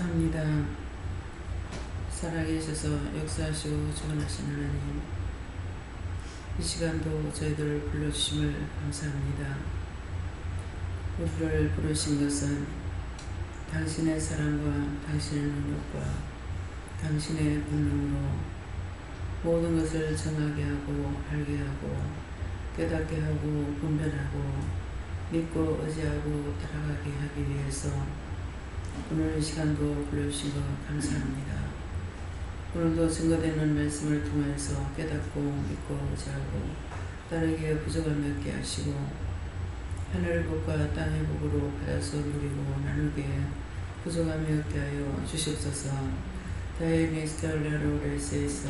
감사합니다. 살아계셔서 역사하시고 주관하시는 하나님, 이 시간도 저희들을 불러주심을 감사합니다. 우리를 부르신 것은 당신의 사랑과 당신의 능력과 당신의 권능으로 모든 것을 정하게 하고 알게 하고 깨닫게 하고 분별하고 믿고 의지하고 따라가게 하기 위해서 오늘 이 시간도 불러주신 것 감사합니다. 오늘도 증거되는 말씀을 통해서 깨닫고 믿고 의지하고 따르기에 부족함이 없게 하시고 하늘의 복과 땅의 복으로 받아서 누리고 나누기에 부족함이 없게 하여 주시옵소서. 다행히 스텔라로레스에서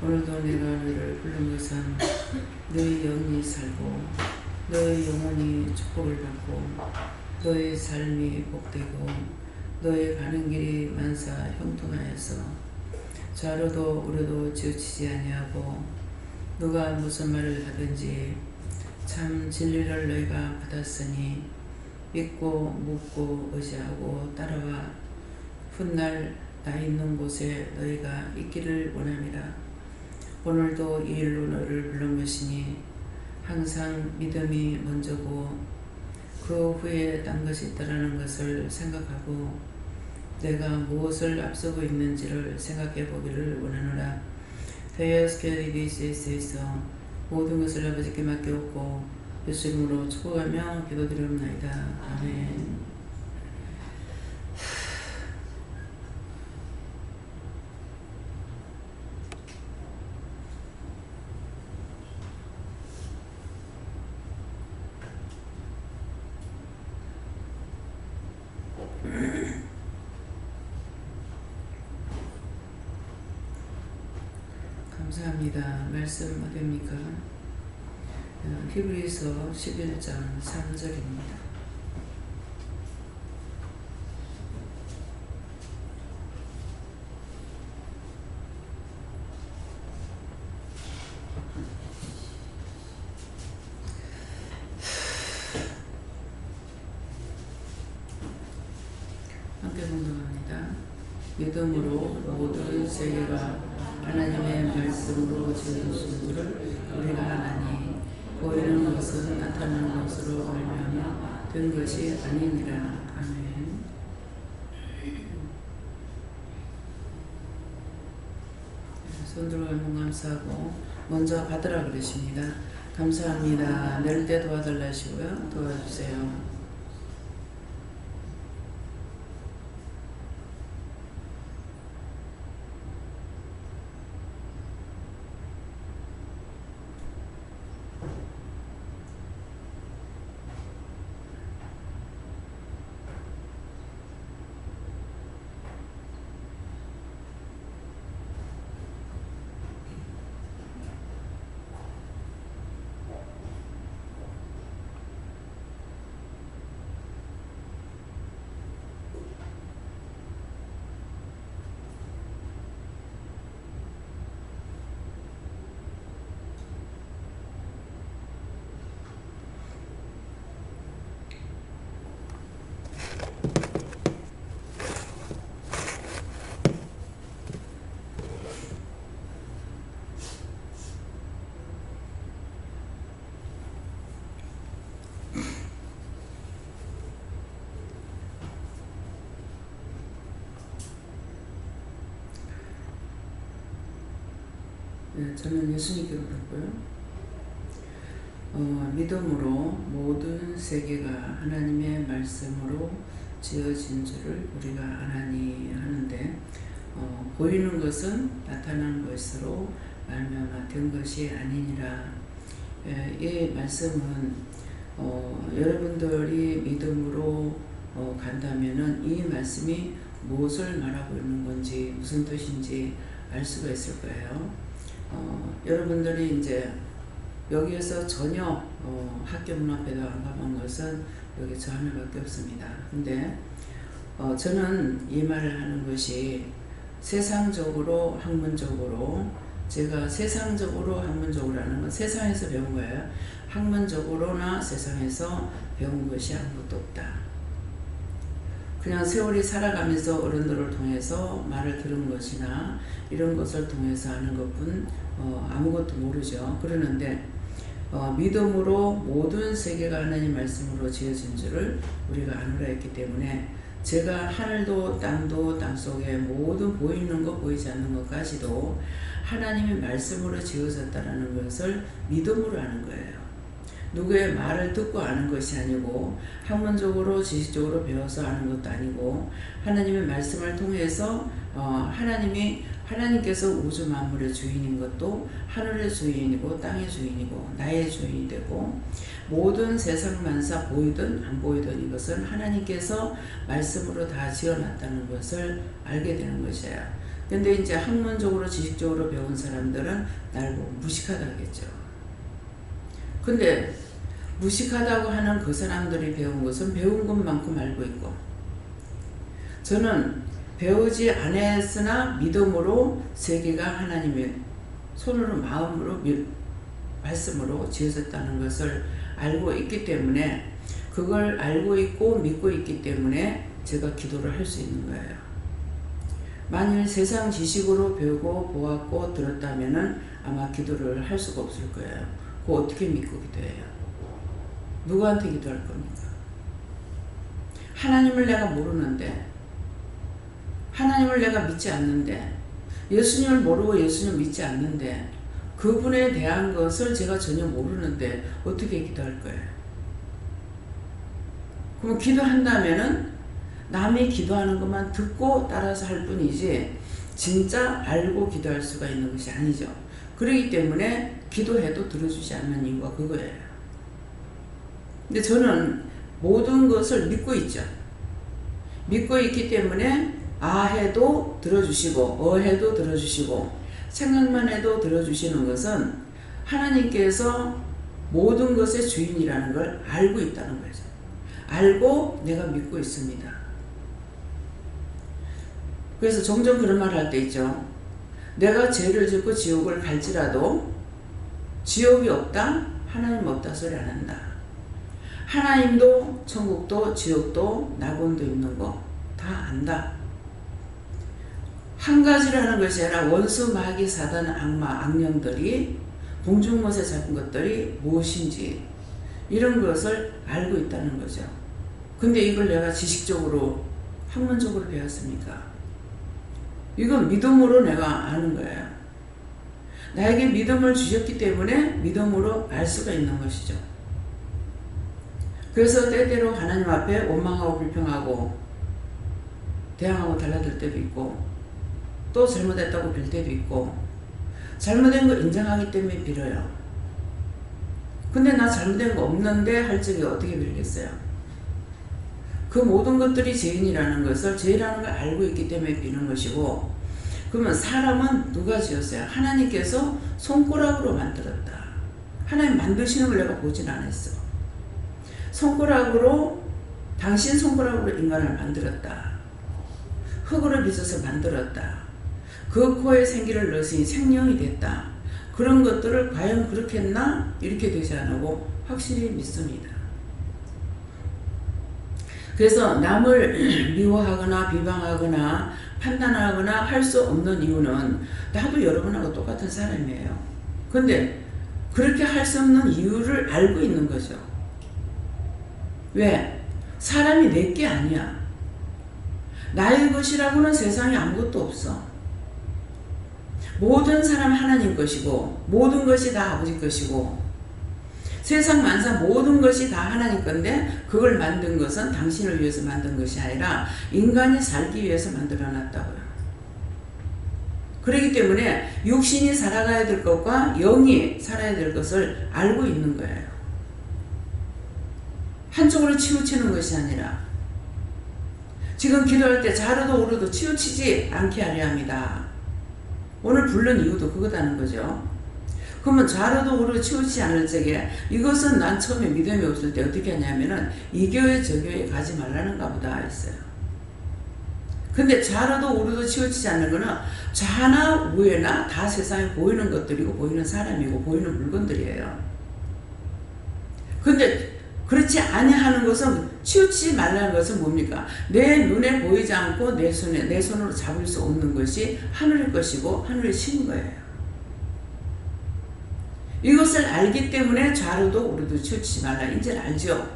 오늘도 내가 너를 부른 것은 너의 영이 살고 너의 영혼이 축복을 받고 너의 삶이 복되고 너의 가는 길이 만사 형통하여서 좌로도 우로도 지우치지 아니하고 누가 무슨 말을 하든지 참 진리를 너희가 받았으니 믿고 묻고 의지하고 따라와 훗날 나 있는 곳에 너희가 있기를 원합니다. 오늘도 이 일로 너를 부른 것이니 항상 믿음이 먼저고 그 후에 딴 것이 있다라는 것을 생각하고 내가 무엇을 앞서고 있는지를 생각해 보기를 원하노라. 데이어스케리비스에서 모든 것을 아버지께 맡겨놓고 예수 이름으로 축복하며 기도드리옵나이다. 아멘. 감사합니다. 말씀 어디입니까? 히브리서 11장 3절입니다. 함께 공동합니다. 믿음으로 모든 세계가 하나님의 말씀으로 지어주신 줄을 우리가 아나니 보이는 것은 나타나는 것으로 말미암아 된 것이 아니니라. 아멘. 손들어 감사하고 먼저 받으라 그러십니다. 감사합니다. 낼 때 도와달라 하시고요. 도와주세요. 저는 예수님께 물었고요. 믿음으로 모든 세계가 하나님의 말씀으로 지어진 줄을 우리가 아나니 하는데 보이는 것은 나타나는 것으로 말미암아 된 것이 아니니라. 이 말씀은 여러분들이 믿음으로 간다면은 이 말씀이 무엇을 말하고 있는 건지 무슨 뜻인지 알 수가 있을 거예요. 여러분들이 이제 여기에서 전혀 학교 문 앞에도 안 가본 것은 여기 저 하나밖에 없습니다. 근데 저는 이 말을 하는 것이 세상적으로 학문적으로 제가 세상적으로 학문적으로 하는 건 세상에서 배운 거예요. 학문적으로나 세상에서 배운 것이 아무것도 없다. 그냥 세월이 살아가면서 어른들을 통해서 말을 들은 것이나 이런 것을 통해서 하는 것뿐 아무것도 모르죠. 그러는데 믿음으로 모든 세계가 하나님 말씀으로 지어진 줄을 우리가 아노라 했기 때문에 제가 하늘도 땅도 땅속에 모든 보이는 것 보이지 않는 것까지도 하나님의 말씀으로 지어졌다는 것을 믿음으로 하는 거예요. 누구의 말을 듣고 아는 것이 아니고 학문적으로 지식적으로 배워서 아는 것도 아니고 하나님의 말씀을 통해서 하나님께서 우주 만물의 주인인 것도 하늘의 주인이고 땅의 주인이고 나의 주인이 되고 모든 세상 만사 보이든 안 보이든 이것은 하나님께서 말씀으로 다 지어놨다는 것을 알게 되는 것이에요. 근데 이제 학문적으로 지식적으로 배운 사람들은 날 보고 무식하다 하겠죠. 근데 무식하다고 하는 그 사람들이 배운 것은 배운 것만큼 알고 있고, 저는 배우지 않았으나 믿음으로 세계가 하나님의 손으로 마음으로 말씀으로 지어졌다는 것을 알고 있기 때문에, 그걸 알고 있고 믿고 있기 때문에 제가 기도를 할 수 있는 거예요. 만일 세상 지식으로 배우고 보았고 들었다면은 아마 기도를 할 수가 없을 거예요. 그거 어떻게 믿고 기도해요? 누구한테 기도할 겁니까? 하나님을 내가 모르는데, 하나님을 내가 믿지 않는데, 예수님을 모르고 예수님을 믿지 않는데, 그분에 대한 것을 제가 전혀 모르는데 어떻게 기도할 거예요? 그럼 기도한다면은 남이 기도하는 것만 듣고 따라서 할 뿐이지 진짜 알고 기도할 수가 있는 것이 아니죠. 그렇기 때문에 기도해도 들어주지 않는 이유가 그거예요. 근데 저는 모든 것을 믿고 있죠. 믿고 있기 때문에 아 해도 들어주시고 해도 들어주시고 생각만 해도 들어주시는 것은 하나님께서 모든 것의 주인이라는 걸 알고 있다는 거죠. 알고 내가 믿고 있습니다. 그래서 종종 그런 말 할 때 있죠. 내가 죄를 짓고 지옥을 갈지라도 지옥이 없다? 하나님 없다 소리 안 한다. 하나님도 천국도 지옥도 낙원도 있는 거 다 안다. 한 가지를 하는 것이 아니라 원수, 마귀, 사단, 악마, 악령들이 공중못에 잡은 것들이 무엇인지 이런 것을 알고 있다는 거죠. 근데 이걸 내가 지식적으로 학문적으로 배웠습니까? 이건 믿음으로 내가 아는 거예요. 나에게 믿음을 주셨기 때문에 믿음으로 알 수가 있는 것이죠. 그래서 때때로 하나님 앞에 원망하고 불평하고 대항하고 달라들 때도 있고, 또 잘못했다고 빌 때도 있고, 잘못된 거 인정하기 때문에 빌어요. 근데 나 잘못된 거 없는데 할 적에 어떻게 빌겠어요? 그 모든 것들이 죄인이라는 것을, 죄라는 걸 알고 있기 때문에 비는 것이고, 그러면 사람은 누가 지었어요? 하나님께서 손가락으로 만들었다. 하나님 만드시는 걸 내가 보진 않았어. 손가락으로, 당신 손가락으로 인간을 만들었다. 흙으로 빚어서 만들었다. 그 코에 생기를 넣으니 생명이 됐다. 그런 것들을 과연 그렇게 했나? 이렇게 되지 않고 확실히 믿습니다. 그래서 남을 미워하거나 비방하거나 판단하거나 할 수 없는 이유는 나도 여러분하고 똑같은 사람이에요. 근데 그렇게 할 수 없는 이유를 알고 있는 거죠. 왜? 사람이 내 게 아니야. 나의 것이라고는 세상에 아무것도 없어. 모든 사람 하나님 것이고 모든 것이 다 아버지 것이고 세상 만사 모든 것이 다 하나님 건데 그걸 만든 것은 당신을 위해서 만든 것이 아니라 인간이 살기 위해서 만들어놨다고요. 그렇기 때문에 육신이 살아가야 될 것과 영이 살아야 될 것을 알고 있는 거예요. 한쪽으로 치우치는 것이 아니라 지금 기도할 때 좌로도 우로도 치우치지 않게 하려 합니다. 오늘 부른 이유도 그거다는 거죠. 그러면 좌로도 우로도 치우치지 않을 적에 이것은 난 처음에 믿음이 없을 때 어떻게 하냐면은 이 교회 저 교회 가지 말라는가 보다 했어요. 근데 좌로도 우로도 치우치지 않는 거는 좌나 우에나 다 세상에 보이는 것들이고 보이는 사람이고 보이는 물건들이에요. 근데 그렇지 아니하는 것은 치우치지 말라는 것은 뭡니까? 내 눈에 보이지 않고 내 손으로 잡을 수 없는 것이 하늘의 것이고 하늘의 신인 거예요. 이것을 알기 때문에 좌로도 우리도 치우치지 말라. 이제 알죠?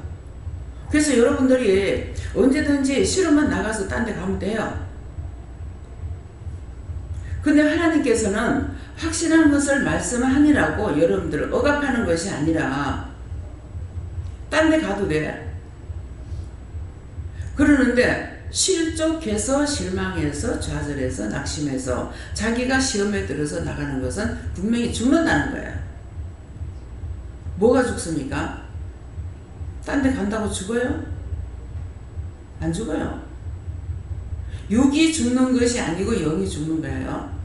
그래서 여러분들이 언제든지 싫으면 나가서 딴 데 가면 돼요. 근데 하나님께서는 확신한 것을 말씀하니라고 여러분들을 억압하는 것이 아니라 딴 데 가도 돼. 그러는데 실족해서 실망해서 좌절해서 낙심해서 자기가 시험에 들어서 나가는 것은 분명히 죽는다는 거예요. 뭐가 죽습니까? 딴 데 간다고 죽어요? 안 죽어요. 육이 죽는 것이 아니고 영이 죽는 거예요.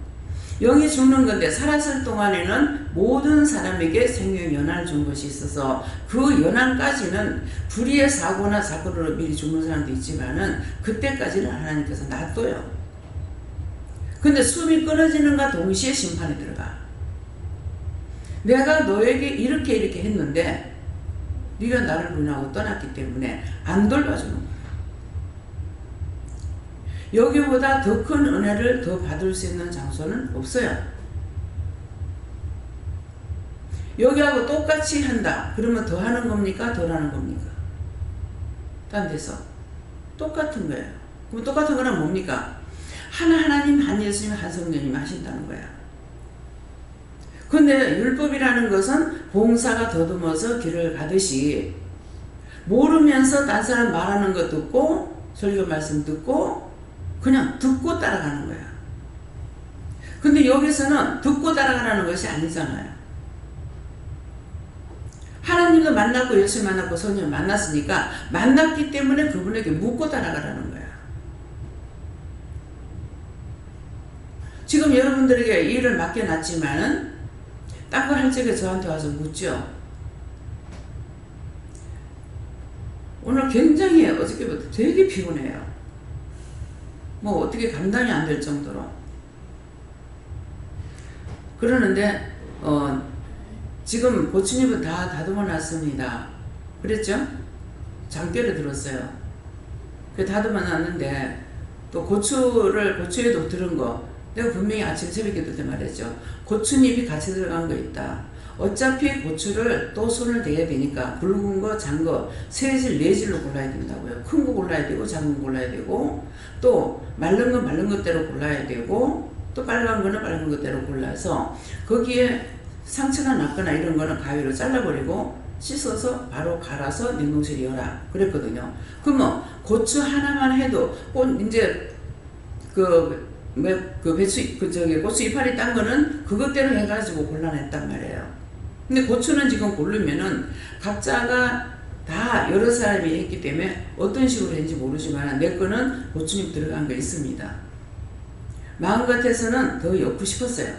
영이 죽는 건데 살았을 동안에는 모든 사람에게 생명의 연한을 준 것이 있어서 그 연한까지는 불의의 사고나 사고로 미리 죽는 사람도 있지만은 그때까지는 하나님께서 놔둬요. 근데 숨이 끊어지는가 동시에 심판에 들어가. 내가 너에게 이렇게 했는데 네가 나를 부인하고 떠났기 때문에 안 돌봐주는 거야. 여기보다 더 큰 은혜를 더 받을 수 있는 장소는 없어요. 여기하고 똑같이 한다. 그러면 더 하는 겁니까? 덜 하는 겁니까? 딴 데서. 똑같은 거예요. 그럼 똑같은 거는 뭡니까? 하나님, 한 예수님, 한 성령님 하신다는 거야. 근데 율법이라는 것은 봉사가 더듬어서 길을 가듯이 모르면서 딴 사람 말하는 거 듣고 설교 말씀 듣고 그냥 듣고 따라가는 거야. 근데 여기서는 듣고 따라가라는 것이 아니잖아요. 하나님도 만났고 예수 만났고 성령 만났으니까 만났기 때문에 그분에게 묻고 따라가라는 거야. 지금 여러분들에게 일을 맡겨놨지만은 딴 거 할 적에 저한테 와서 묻죠. 오늘 굉장히 어저께부터 되게 피곤해요. 뭐 어떻게 감당이 안 될 정도로. 그러는데 지금 고추잎은 다 다듬어 놨습니다. 그랬죠? 장결에 들었어요. 그 다듬어 놨는데 또 고추에도 들은 거 내가 분명히 아침 새벽에 들 때 말했죠. 고추잎이 같이 들어간 거 있다. 어차피 고추를 또 손을 대야 되니까 굵은 거, 작은 거, 세 질, 네 질로 골라야 된다고요. 큰 거 골라야 되고, 작은 거 골라야 되고, 또 마른 건 마른 것대로 골라야 되고, 또 빨간 거는 빨간 것대로 골라서 거기에 상처가 났거나 이런 거는 가위로 잘라버리고 씻어서 바로 갈아서 냉동실에 열라 그랬거든요. 그러면 고추 하나만 해도 이제 고추 이파리 딴 거는 그것대로 해가지고 골라냈단 말이에요. 근데 고추는 지금 고르면은 각자가 다 여러 사람이 했기 때문에 어떤 식으로 했는지 모르지만 내 거는 고추잎 들어간 거 있습니다. 마음 같아서는 더 엮고 싶었어요.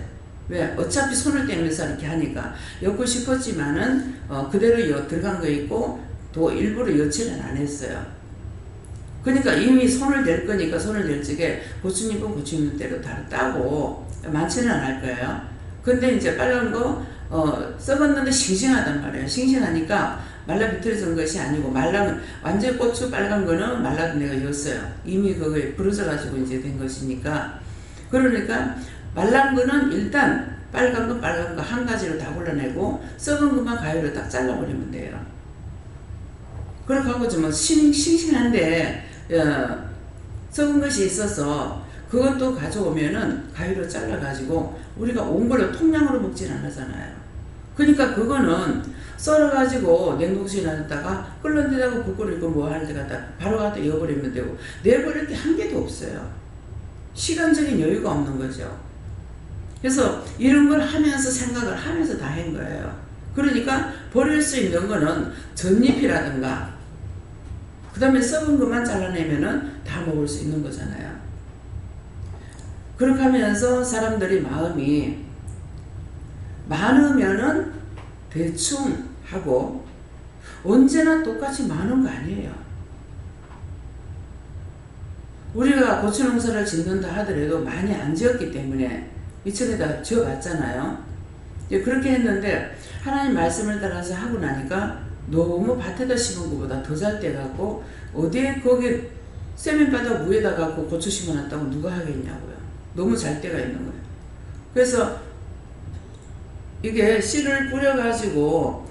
왜? 어차피 손을 떼면서 이렇게 하니까 엮고 싶었지만은 그대로 들어간 거 있고 또 일부러 여치는 안 했어요. 그러니까 이미 손을 댈 거니까 손을 댈 적에 고추잎은 고추잎대로 다 따고 많지는 않을 거예요. 근데 이제 빨간 거 썩었는데 싱싱하단 말이에요. 싱싱하니까 말라 비틀어진 것이 아니고 완전 고추 빨간 거는 말라도 내가 였어요. 이미 그거에 부러져가지고 이제 된 것이니까. 그러니까 말란 거는 일단 빨간 거 한 가지로 다 골라내고 썩은 것만 가위로 딱 잘라버리면 돼요. 그렇게 하고 좀 싱싱한데 썩은 것이 있어서 그것도 가져오면은 가위로 잘라가지고 우리가 온 걸로 통량으로 먹진 않잖아요. 그러니까 그거는 썰어가지고 냉동실에 놔뒀다가 끓는 데다가 국 끓이고 뭐 할 때 갖다 바로 갖다 이어버리면 되고 내버릴 게 한 개도 없어요. 시간적인 여유가 없는 거죠. 그래서 이런 걸 하면서 생각을 하면서 다 한 거예요. 그러니까 버릴 수 있는 거는 전잎이라든가 그 다음에 썩은 것만 잘라내면은 다 먹을 수 있는 거잖아요. 그렇게 하면서 사람들이 마음이 많으면은 대충 하고 언제나 똑같이 많은 거 아니에요. 우리가 고추 농사를 짓는다 하더라도 많이 안 지었기 때문에 이천에다 지어봤잖아요. 그렇게 했는데 하나님 말씀을 따라서 하고 나니까 너무 밭에다 심은 것보다 더 잘 돼갖고 어디에 거기 세면바닥 위에다가 그 고추 심어놨다고 누가 하겠냐고요. 너무 잘 때가 있는 거예요. 그래서 이게 씨를 뿌려가지고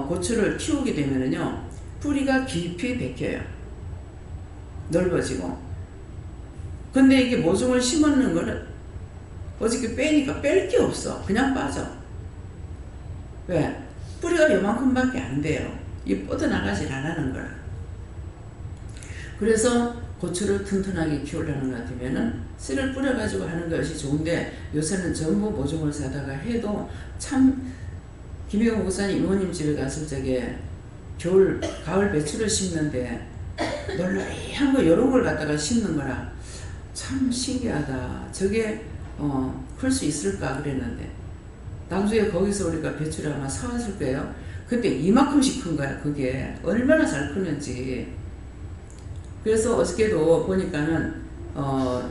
고추를 키우게 되면은요, 뿌리가 깊이 박혀요. 넓어지고. 근데 이게 모종을 심었는 거는 어저께 빼니까 뺄 게 없어. 그냥 빠져. 왜? 뿌리가 요만큼밖에 안 돼요. 이 뻗어나가질 안 하는 거라. 그래서 고추를 튼튼하게 키우려는 것 같으면은 씨를 뿌려가지고 하는 것이 좋은데, 요새는 전부 모종을 사다가 해도 참, 김혜경 목사님 이모님 집에 갔을 적에 가을 배추를 심는데 놀라이한 거 이런 걸 갖다가 심는 거라 참 신기하다. 저게 클 수 있을까 그랬는데, 나중에 거기서 우리가 배추를 아마 사왔을 거예요. 근데 이만큼씩 큰 거야. 그게 얼마나 잘 크는지. 그래서 어저께도 보니까는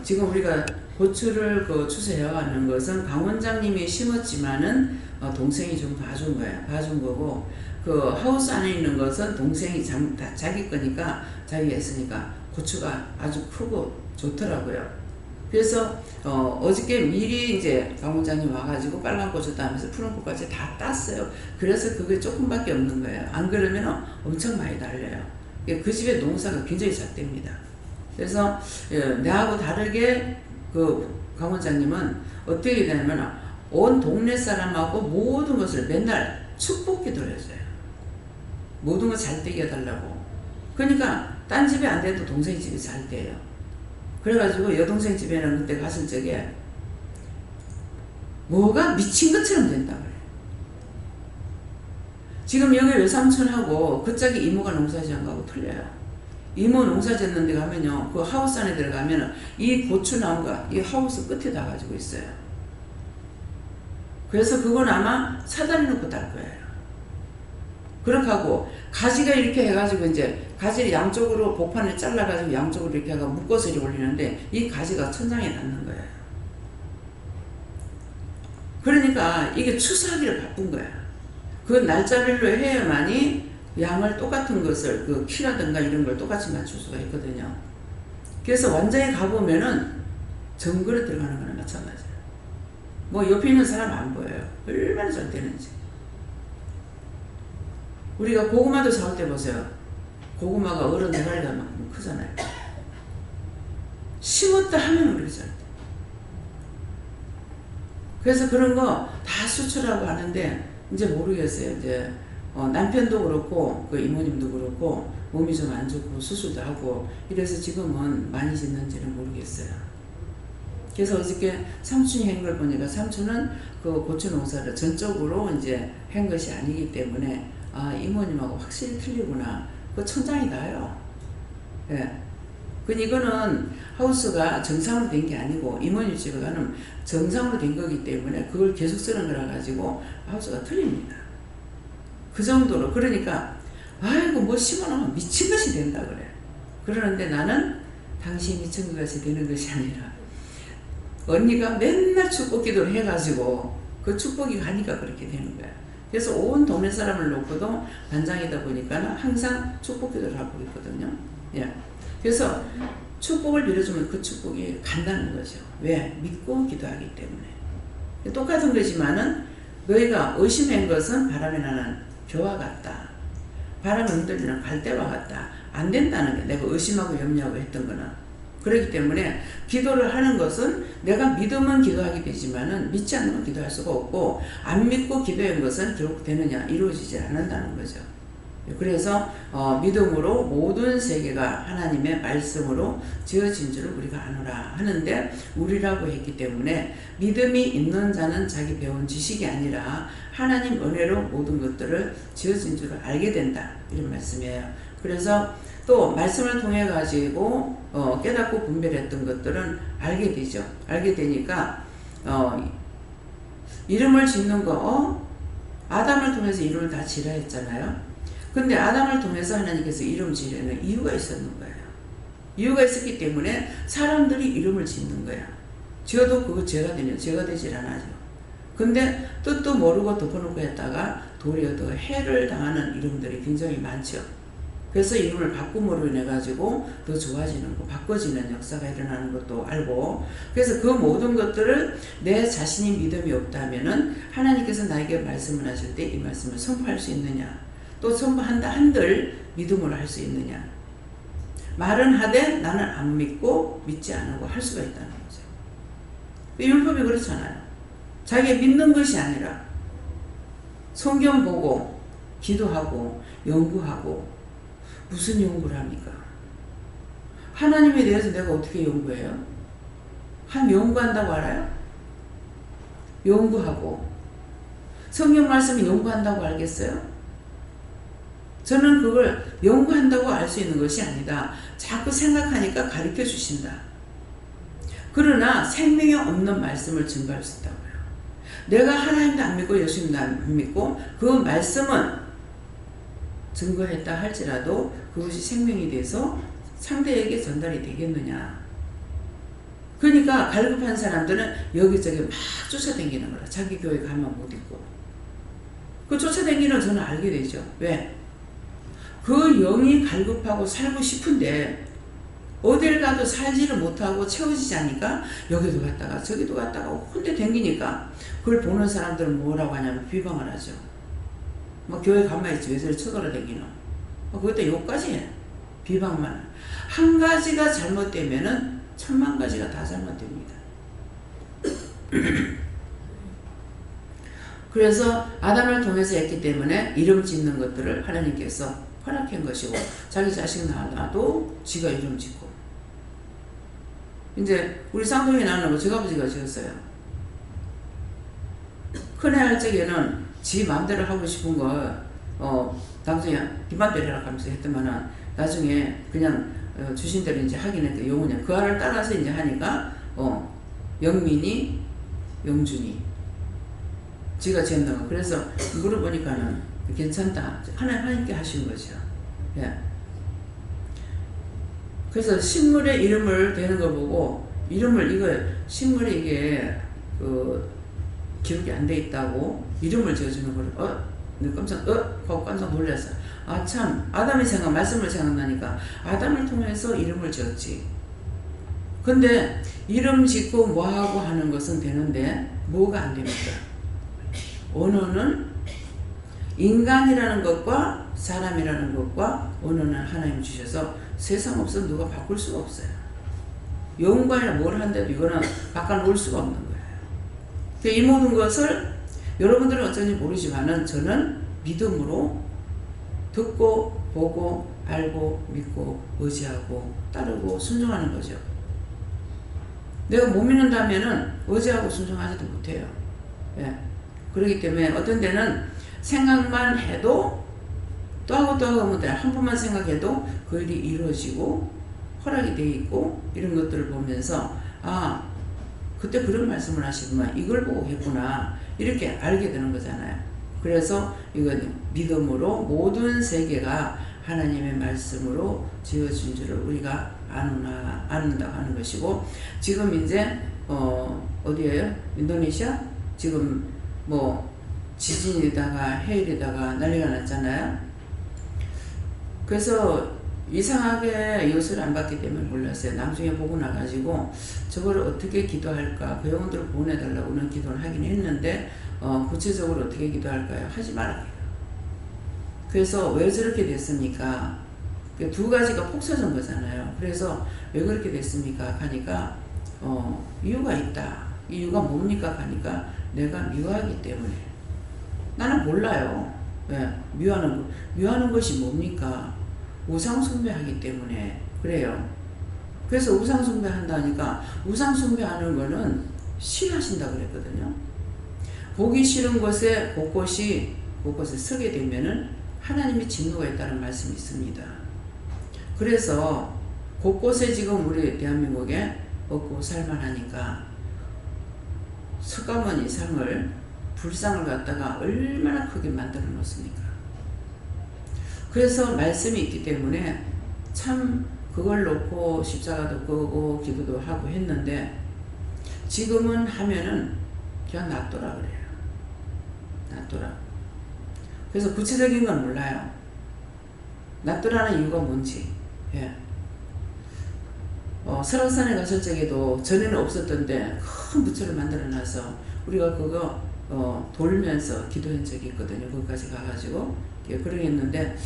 지금 우리가 고추를 추수해와는 것은 강 원장님이 심었지만은 동생이 좀 봐준 거야. 봐준 거고, 그 하우스 안에 있는 것은 동생이 자기 거니까 자기가 했으니까 고추가 아주 크고 좋더라고요. 그래서 어저께 미리 이제 강 원장님 와가지고 빨간 고추 따면서 푸른 꽃까지 다 땄어요. 그래서 그게 조금밖에 없는 거예요. 안 그러면 엄청 많이 달려요. 그 집에 농사가 굉장히 잘 됩니다. 그래서 내하고 다르게 그 강 원장님은 어떻게 되냐면 온 동네 사람하고 모든 것을 맨날 축복 기도를 해줘요. 모든 거 잘 되게 해달라고. 그러니까 딴 집에 안 돼도 동생 집이 잘 돼요. 그래가지고 여동생 집에는 그때 갔을 적에 뭐가 미친 것처럼 된다 그래. 지금 여기 외삼촌하고 그짝이 이모가 농사지은 거하고 틀려요. 이모 농사짓는 데 가면요, 그 하우스 안에 들어가면 이 고추나무가 이 하우스 끝에 다 가지고 있어요. 그래서 그건 아마 사다리 놓고 딸 거예요. 그렇게 하고 가지가 이렇게 해가지고 이제 가지를 양쪽으로 복판을 잘라가지고 양쪽으로 이렇게 하고 묶어서 이렇게 올리는데 이 가지가 천장에 닿는 거예요. 그러니까 이게 추수하기를 바쁜 거야. 그 날짜별로 해야만이 양을 똑같은 것을 그 키라든가 이런 걸 똑같이 맞출 수가 있거든요. 그래서 원장에 가보면은 정글에 들어가는 거나 마찬가지예요. 뭐 옆에 있는 사람 안 보여요. 얼마나 잘 되는지. 우리가 고구마도 사올 때 보세요. 고구마가 어른 대가리가 만큼 크잖아요. 심었다 하면 우리가 잘 돼. 그래서 그런 거 다 수출하고 하는데 이제 모르겠어요. 이제 남편도 그렇고 그 이모님도 그렇고 몸이 좀 안 좋고 수술도 하고 이래서 지금은 많이 짓는지는 모르겠어요. 그래서 어저께 삼촌이 한 걸 보니까 삼촌은 그 고추 농사를 전적으로 이제 한 것이 아니기 때문에 아, 이모님하고 확실히 틀리구나. 그 천장이 나요. 예. 이거는 하우스가 정상으로 된 게 아니고 이모님 집에 가는 정상으로 된 거기 때문에 그걸 계속 쓰는 거라 가지고 하우스가 틀립니다. 그 정도로. 그러니까 아이고 뭐 심어놓으면 미친 것이 된다 그래. 그러는데 나는 당신이 미친 것이 되는 것이 아니라 언니가 맨날 축복 기도를 해가지고 그 축복이 가니까 그렇게 되는 거야. 그래서 온 동네 사람을 놓고도 반장이다 보니까 항상 축복 기도를 하고 있거든요. 예. 그래서 축복을 빌어주면 그 축복이 간다는 거죠. 왜? 믿고 기도하기 때문에. 똑같은 거지만은 너희가 의심한 것은 바람에 나는 겨와 같다. 바람에 흔들리는 갈대와 같다. 안 된다는 게 내가 의심하고 염려하고 했던 거는. 그렇기 때문에 기도를 하는 것은 내가 믿으면 기도하게 되지만은 믿지 않으면 기도할 수가 없고 안 믿고 기도한 것은 결국 되느냐 이루어지지 않는다는 거죠. 그래서 믿음으로 모든 세계가 하나님의 말씀으로 지어진 줄을 우리가 아노라 하는데 우리라고 했기 때문에 믿음이 있는 자는 자기 배운 지식이 아니라 하나님 은혜로 모든 것들을 지어진 줄을 알게 된다 이런 말씀이에요. 그래서 또 말씀을 통해 가지고 깨닫고 분별했던 것들은 알게 되죠. 알게 되니까 이름을 짓는 거 아담을 통해서 이름을 다 지라 했잖아요. 근데 아담을 통해서 하나님께서 이름 지으려는 이유가 있었는 거예요. 이유가 있었기 때문에 사람들이 이름을 짓는 거야. 지어도 그거 죄가 되냐? 죄가 되질 않아요. 근데 뜻도 모르고 덮어놓고 했다가 도리어 더 해를 당하는 이름들이 굉장히 많죠. 그래서 이름을 바꿈으로 인해 가지고 더 좋아지는 거, 바꿔지는 역사가 일어나는 것도 알고, 그래서 그 모든 것들을 내 자신이 믿음이 없다면은 하나님께서 나에게 말씀을 하실 때 이 말씀을 선포할 수 있느냐, 또 선포한다 한들 믿음으로 할 수 있느냐. 말은 하되 나는 안 믿고 믿지 않고 할 수가 있다는 거죠. 율법이 그렇잖아요. 자기가 믿는 것이 아니라 성경 보고 기도하고 연구하고. 무슨 연구를 합니까? 하나님에 대해서 내가 어떻게 연구해요? 연구한다고 알아요? 연구하고. 성경 말씀을 연구한다고 알겠어요? 저는 그걸 연구한다고 알 수 있는 것이 아니다. 자꾸 생각하니까 가르쳐 주신다. 그러나 생명이 없는 말씀을 증거할 수 있다고요. 내가 하나님도 안 믿고 예수님도 안 믿고 그 말씀은 증거했다 할지라도 그것이 생명이 돼서 상대에게 전달이 되겠느냐. 그러니까 갈급한 사람들은 여기저기 막 쫓아다니는 거라. 자기 교회 가면 못 있고. 그 쫓아다니는 저는 알게 되죠. 왜? 그 영이 갈급하고 살고 싶은데 어딜 가도 살지를 못하고 채워지지 않으니까 여기도 갔다가 저기도 갔다가 혼자 다니니까 그걸 보는 사람들은 뭐라고 하냐면 비방을 하죠. 뭐 교회 가만히 있지 왜 저리 쳐돌아다니노. 그것도 욕까지 해. 비방만. 한 가지가 잘못되면은 10,000가지가 다 잘못됩니다. 그래서 아담을 통해서 했기 때문에 이름 짓는 것들을 하나님께서 허락한 것이고, 자기 자식 낳아도 지가 이름 짓고. 이제 우리 쌍둥이 낳는 거 저희 아버지가 지었어요. 큰애 할 적에는 지 마음대로 하고 싶은 거 나중에 비만대로 해라 하면서 했더만은 나중에 그냥 주신 대로 이제 하긴 했대. 영훈이 그 알을 따라서 이제 하니까 영민이 영준이 지가 지었나 봐. 그래서 물어보니까는 괜찮다. 하나님께 하신 거죠. 예. 그래서 식물의 이름을 대는 걸 보고 이름을 식물에 이게 기록이 안 돼 있다고 이름을 지어주는 걸 하고 깜짝 놀랐어. 아 참, 아담이 말씀을 생각나니까 아담을 통해서 이름을 지었지. 근데 이름 짓고 뭐하고 하는 것은 되는데 뭐가 안 됩니까? 언어는 인간이라는 것과 사람이라는 것과 언어는 하나님 주셔서 세상 없으면 누가 바꿀 수가 없어요. 영혼관이나 뭘 한데도 이거는 바꿔놓을 수가 없는 거예요. 이 모든 것을 여러분들은 어쩐지 모르지만은 저는 믿음으로 듣고 보고 알고 믿고 의지하고 따르고 순종하는 거죠. 내가 못 믿는다면은 의지하고 순종하지도 못해요. 예. 그렇기 때문에 어떤 데는 생각만 해도 또 하고 하면 한 번만 생각해도 그 일이 이루어지고 허락이 돼 있고 이런 것들을 보면서 그때 그런 말씀을 하시구만, 이걸 보고 했구나, 이렇게 알게 되는 거잖아요. 그래서 이건 믿음으로 모든 세계가 하나님의 말씀으로 지어진 줄을 우리가 아는다고 하는 것이고, 지금 이제 어디에요? 인도네시아? 지금 뭐 지진이다가 해일이다가 난리가 났잖아요. 그래서 이상하게 이웃을 안 받기 때문에 몰랐어요. 나중에 보고 나가지고 저걸 어떻게 기도할까, 그 영혼들을 보내달라고는 기도를 하긴 했는데 구체적으로 어떻게 기도할까요? 하지 말아요. 그래서 왜 저렇게 됐습니까? 두 가지가 폭서전 거잖아요. 그래서 왜 그렇게 됐습니까? 하니까 이유가 있다. 이유가 뭡니까? 하니까 내가 미워하기 때문에. 나는 몰라요. 왜? 미워하는 것이 뭡니까? 우상숭배하기 때문에 그래요. 그래서 우상숭배한다니까, 우상숭배하는 거는 싫어하신다 그랬거든요. 보기 싫은 곳에 곳곳에 서게 되면은 하나님의 진노가 있다는 말씀이 있습니다. 그래서 곳곳에 지금 우리 대한민국에 먹고 살만하니까 석가모니 상을, 불상을 갖다가 얼마나 크게 만들어 놓습니까? 그래서 말씀이 있기 때문에 참 그걸 놓고 십자가도 끄고 기도도 하고 했는데, 지금은 하면은 그냥 놔둬라 그래요. 놔둬라. 그래서 구체적인 건 몰라요. 놔두라는 이유가 뭔지. 예. 설악산에 갔을 적에도 전에는 없었던데 큰 부처를 만들어놔서 우리가 그거 돌면서 기도한 적이 있거든요. 거기까지 가가지고 예, 그러겠는데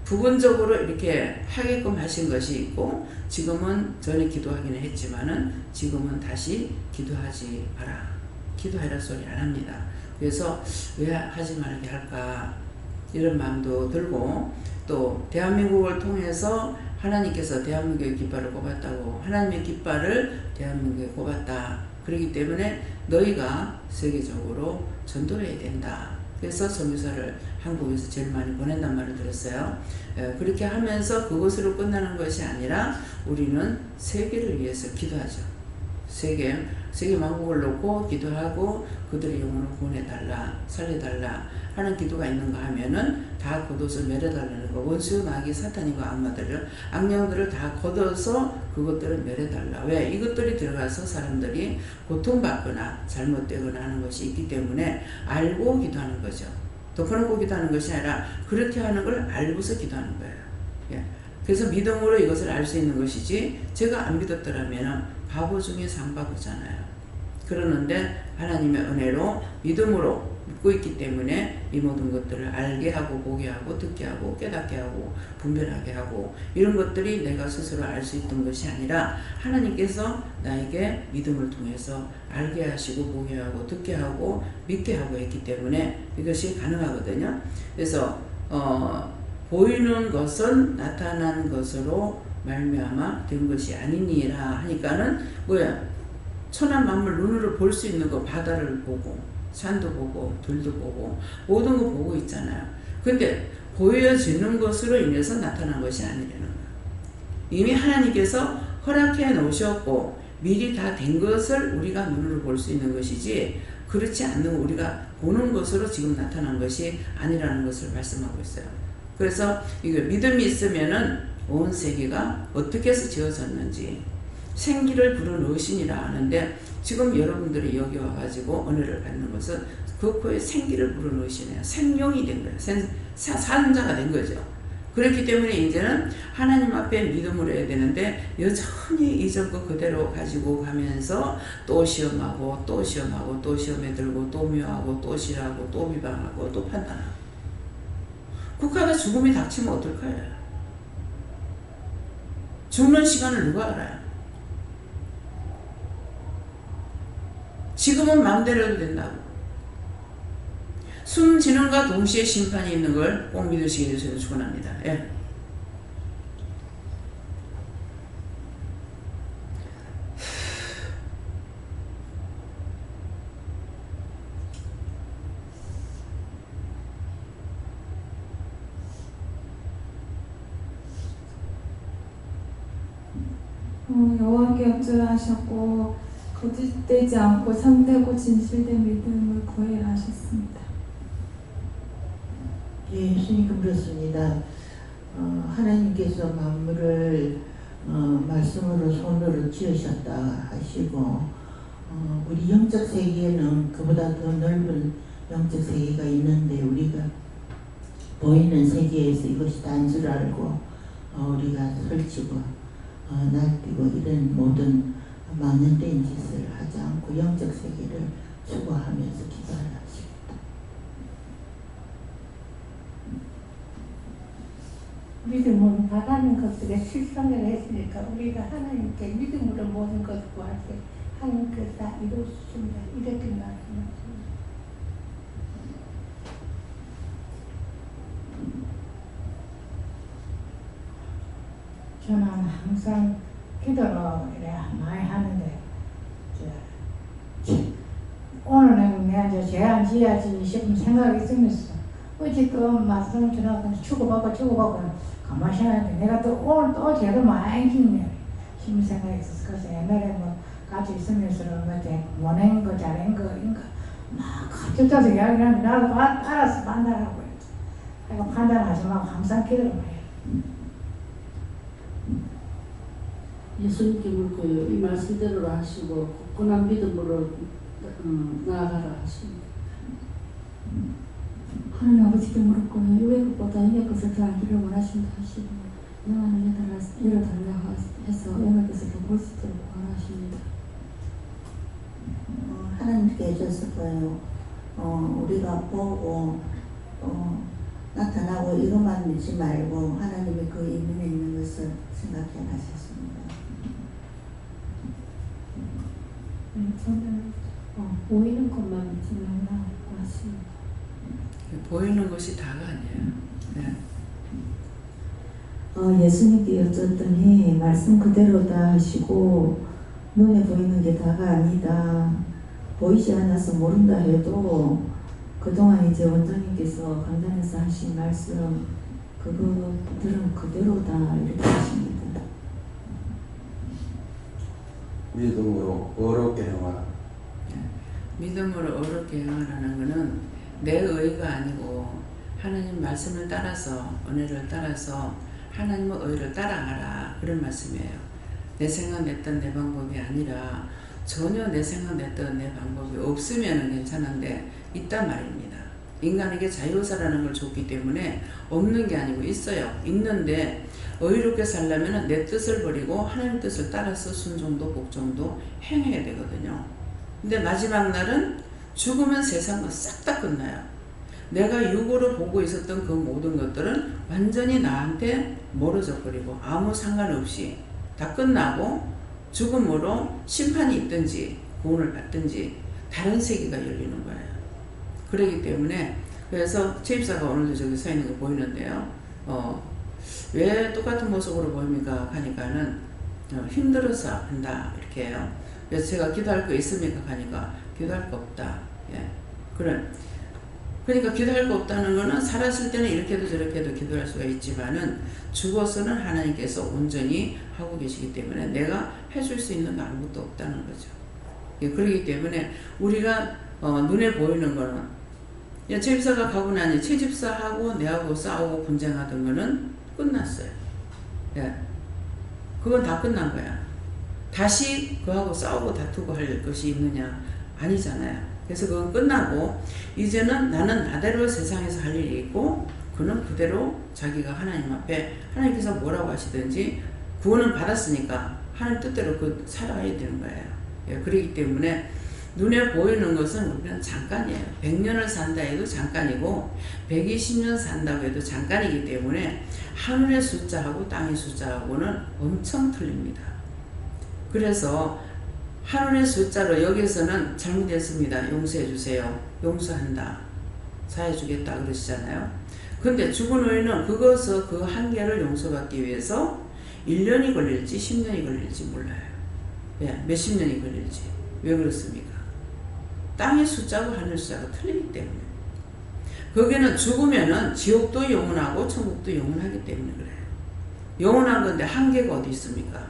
부분적으로 이렇게 하게끔 하신 것이 있고 지금은 전에 기도하기는 했지만은 지금은 다시 기도하지 마라. 기도하라 소리 안 합니다. 그래서 왜 하지 말게 할까 이런 마음도 들고 또 대한민국을 통해서 하나님께서 대한민국의 깃발을 꼽았다고 하나님의 깃발을 대한민국에 꼽았다. 그렇기 때문에 너희가 세계적으로 전도를 해야 된다. 그래서 선교사를 한국에서 제일 많이 보낸단 말을 들었어요. 그렇게 하면서 그것으로 끝나는 것이 아니라 우리는 세계를 위해서 기도하죠. 세계 만국을 놓고 기도하고 그들의 영혼을 구원해달라, 살려달라 하는 기도가 있는가 하면은 다 걷어서 멸해달라는 거. 원수, 마귀, 사탄이고 악령들을 다 걷어서 그것들을 멸해달라. 왜? 이것들이 들어가서 사람들이 고통받거나 잘못되거나 하는 것이 있기 때문에 알고 기도하는 거죠. 덮어놓고 기도하는 것이 아니라 그렇게 하는 걸 알고서 기도하는 거예요. 예. 그래서 믿음으로 이것을 알 수 있는 것이지 제가 안 믿었더라면 바보 중에 상바보잖아요. 그러는데 하나님의 은혜로 믿음으로 믿고 있기 때문에 이 모든 것들을 알게 하고 보게 하고 듣게 하고 깨닫게 하고 분별하게 하고 이런 것들이 내가 스스로 알 수 있던 것이 아니라 하나님께서 나에게 믿음을 통해서 알게 하시고 보게 하고 듣게 하고 믿게 하고 했기 때문에 이것이 가능하거든요. 그래서 보이는 것은 나타난 것으로 말미암아 된 것이 아니니라 하니까는 뭐야? 천한 만물 눈으로 볼 수 있는 거 바다를 보고 산도 보고 들도 보고 모든 거 보고 있잖아요. 근데 보여지는 것으로 인해서 나타난 것이 아니라는 거예요. 이미 하나님께서 허락해 놓으셨고 미리 다 된 것을 우리가 눈으로 볼 수 있는 것이지 그렇지 않는 우리가 보는 것으로 지금 나타난 것이 아니라는 것을 말씀하고 있어요. 그래서 이거 믿음이 있으면은 온 세계가 어떻게 해서 지어졌는지 생기를 불어넣으시니라 하는데 지금 여러분들이 여기 와가지고 은혜를 받는 것은 그 코에 생기를 불어넣으시네요. 생명이 된 거예요. 사는 자가 된 거죠. 그렇기 때문에 이제는 하나님 앞에 믿음으로 해야 되는데 여전히 이전 거 그대로 가지고 가면서 또 시험하고 또 시험하고 또 시험에 들고 또 미워하고 또 싫어하고 또 비방하고 또 판단하고 국가가 죽음이 닥치면 어떨까요? 죽는 시간을 누가 알아요? 지금은 마음대로 해도 된다고. 숨지는과 동시에 심판이 있는 걸 꼭 믿으시기 위해서 축원합니다. 예. 여호와께 여쭈하셨고 거짓되지 않고 참되고 진실된 믿음을 구해야 하셨습니다. 예, 예수님께 그렇습니다. 하나님께서 만물을 말씀으로 손으로 지으셨다 하시고 우리 영적 세계에는 그보다 더 넓은 영적 세계가 있는데 우리가 보이는 세계에서 이것이 단 줄 알고 우리가 설치고 날뛰고 이런 모든 망연된 짓을 하지 않고 영적 세계를 추구하면서 기도하라 하십니다. 믿음은 바라는 것들에 실성을 했으니까 우리가 하나님께 믿음으로 모든 것을 구할 때 하나님께서 다 이루어주신다. 이렇게 말씀하십니다. 저는 항상 기도를 이래 많이 하는데 오늘은 내가 이제 제안 지어야지 싶은 생각이 있으면서 어제 또 말씀을 전하고 주고받고 가만히 생각하는데 내가 또 오늘 또 제대로 많이 지네 싶은 생각이 있었어. 그래서 옛날에 뭐 같이 있으면서 뭐 원한 거 잘한 거 인가 막 가져다서 이야기를 하는데 나도 알아서 판단하고 내가 판단하지 말고 항상 기도를 많이 해. 예수님께 묻고요. 이 말씀대로 하시고 굳건한 믿음으로 나아가라 하십니다. 하나님 아버지께 물었고요. 이외 것보다 이의 것을 더 알기를 원하신다 하시고 영안을 열어달라 해서 영의 것을 더 볼 수 있도록 원하십니다. 하나님께 해줬을 거예요. 우리가 보고 나타나고 이것만 믿지 말고 하나님이 그 이면에 있는 것을 생각해 가셨습니다. 저는 보이는 것만 믿지 말라고 하십니다. 보이는 것이 다가 아니에요. 네. 예수님께 여쭸더니 말씀 그대로다 하시고 눈에 보이는 게 다가 아니다. 보이지 않아서 모른다 해도 그동안 이제 원장님께서 강단에서 하신 말씀 그거들은 그대로다 이렇게 하십니다. 믿음으로 어렵게 행하라. 믿음으로 어렵게 행하라는 것은 내 의가 아니고 하나님 말씀을 따라서 은혜를 따라서 하나님의 의를 따라가라 그런 말씀이에요. 내 생각 냈던 내 방법이 아니라 전혀 내 생각 냈던 내 방법이 없으면 괜찮은데 있단 말입니다. 인간에게 자유사라는 걸 줬기 때문에 없는 게 아니고 있어요. 있는데 의롭게 살려면 내 뜻을 버리고 하나님 뜻을 따라서 순종도 복종도 행해야 되거든요. 근데 마지막 날은 죽으면 세상은 싹 다 끝나요. 내가 육으로 보고 있었던 그 모든 것들은 완전히 나한테 멀어져 버리고 아무 상관없이 다 끝나고 죽음으로 심판이 있든지 구원을 받든지 다른 세계가 열리는 거예요. 그렇기 때문에 그래서 최입사가 오늘도 저기 서 있는 거 보이는데요. 왜 똑같은 모습으로 보입니까? 하니까는 힘들어서 한다 이렇게 해요. 그래서 제가 기도할 거 있습니까? 하니까 기도할 거 없다. 예. 그러니까 기도할 거 없다는 거는 살았을 때는 이렇게도 저렇게도 기도할 수가 있지만은 죽어서는 하나님께서 온전히 하고 계시기 때문에 내가 해줄 수 있는 거 아무것도 없다는 거죠. 예, 그렇기 때문에 우리가 눈에 보이는 거는 최집사가 가고 나니 최집사하고 내하고 싸우고 분쟁하던 거는 끝났어요. 예. 그건 다 끝난 거야. 다시 그하고 싸우고 다투고 할 것이 있느냐? 아니잖아요. 그래서 그건 끝나고 이제는 나는 나대로 세상에서 할 일이 있고 그는 그대로 자기가 하나님 앞에 하나님께서 뭐라고 하시든지 구원을 받았으니까 하나님 뜻대로 그 살아가야 되는 거예요. 예, 그렇기 때문에 눈에 보이는 것은 우리는 잠깐이에요. 100년을 산다 해도 잠깐이고 120년 산다고 해도 잠깐이기 때문에 하늘의 숫자하고 땅의 숫자하고는 엄청 틀립니다. 그래서 하늘의 숫자로 여기서는 잘못했습니다. 용서해 주세요. 용서한다. 사해 주겠다 그러시잖아요. 근데 죽은 후에는 그것을 그 한계를 용서받기 위해서 1년이 걸릴지 10년이 걸릴지 몰라요. 예, 몇십 년이 걸릴지. 왜 그렇습니까? 땅의 숫자고 하늘 숫자가 틀리기 때문에. 거기는 죽으면은 지옥도 영원하고 천국도 영원하기 때문에 그래요. 영원한 건데 한계가 어디 있습니까?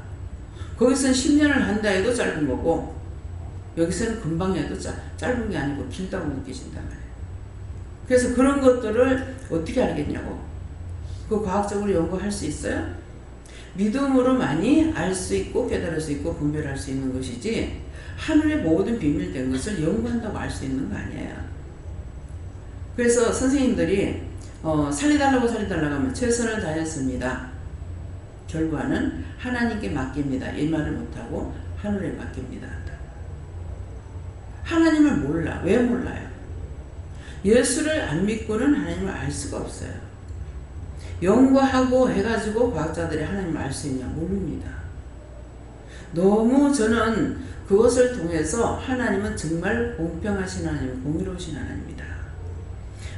거기서는 10년을 한다 해도 짧은 거고 여기서는 금방 해도 짧은 게 아니고 길다고 느끼신단 말이에요. 그래서 그런 것들을 어떻게 알겠냐고. 그 과학적으로 연구할 수 있어요? 믿음으로만이 알 수 있고 깨달을 수 있고 분별할 수 있는 것이지 하늘의 모든 비밀된 것을 연구한다고 알 수 있는 거 아니에요. 그래서 선생님들이 살리달라고 하면 최선을 다했습니다. 결과는 하나님께 맡깁니다. 이 말을 못하고 하늘에 맡깁니다. 하나님을 몰라. 왜 몰라요? 예수를 안 믿고는 하나님을 알 수가 없어요. 연구하고 해가지고 과학자들이 하나님을 알 수 있냐? 모릅니다. 너무 저는 그것을 통해서 하나님은 정말 공평하신 하나님, 공의로우신 하나님입니다.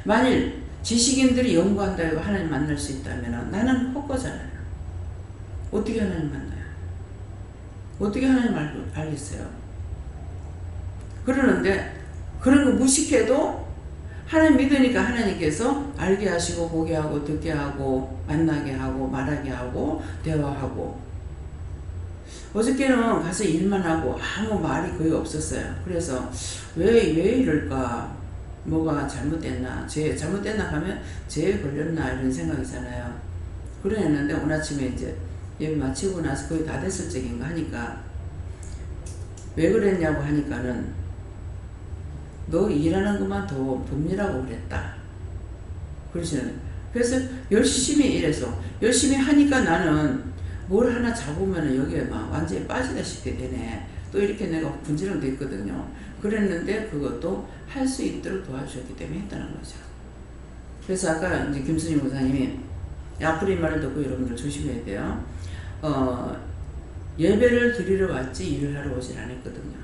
만일 지식인들이 연구한다고 하나님 만날 수 있다면 나는 헛거잖아요. 어떻게 하나님 만나요? 어떻게 하나님 알겠어요? 그러는데 그런 거 무식해도 하나님 믿으니까 하나님께서 알게 하시고 보게 하고 듣게 하고 만나게 하고 말하게 하고 대화하고. 어저께는 가서 일만 하고 아무 말이 거의 없었어요. 그래서 왜 이럴까? 뭐가 잘못됐나? 죄 잘못됐나 하면 죄에 걸렸나? 이런 생각이잖아요. 그랬는데 오늘 아침에 이제 예배 마치고 나서 거의 다 됐을 적인가 하니까 왜 그랬냐고 하니까는 너 일하는 것만 더 돕니라고 그랬다. 그러시는. 그래서 열심히 일해서 열심히 하니까 나는 뭘 하나 잡으면 여기에 막 완전히 빠지다시피 되네. 또 이렇게 내가 분진형도 있거든요. 그랬는데 그것도 할 수 있도록 도와주셨기 때문에 했다는 거죠. 그래서 아까 이제 김순희 목사님이 앞으로 이 말을 듣고 여러분들 조심해야 돼요. 예배를 드리러 왔지 일을 하러 오질 않았거든요.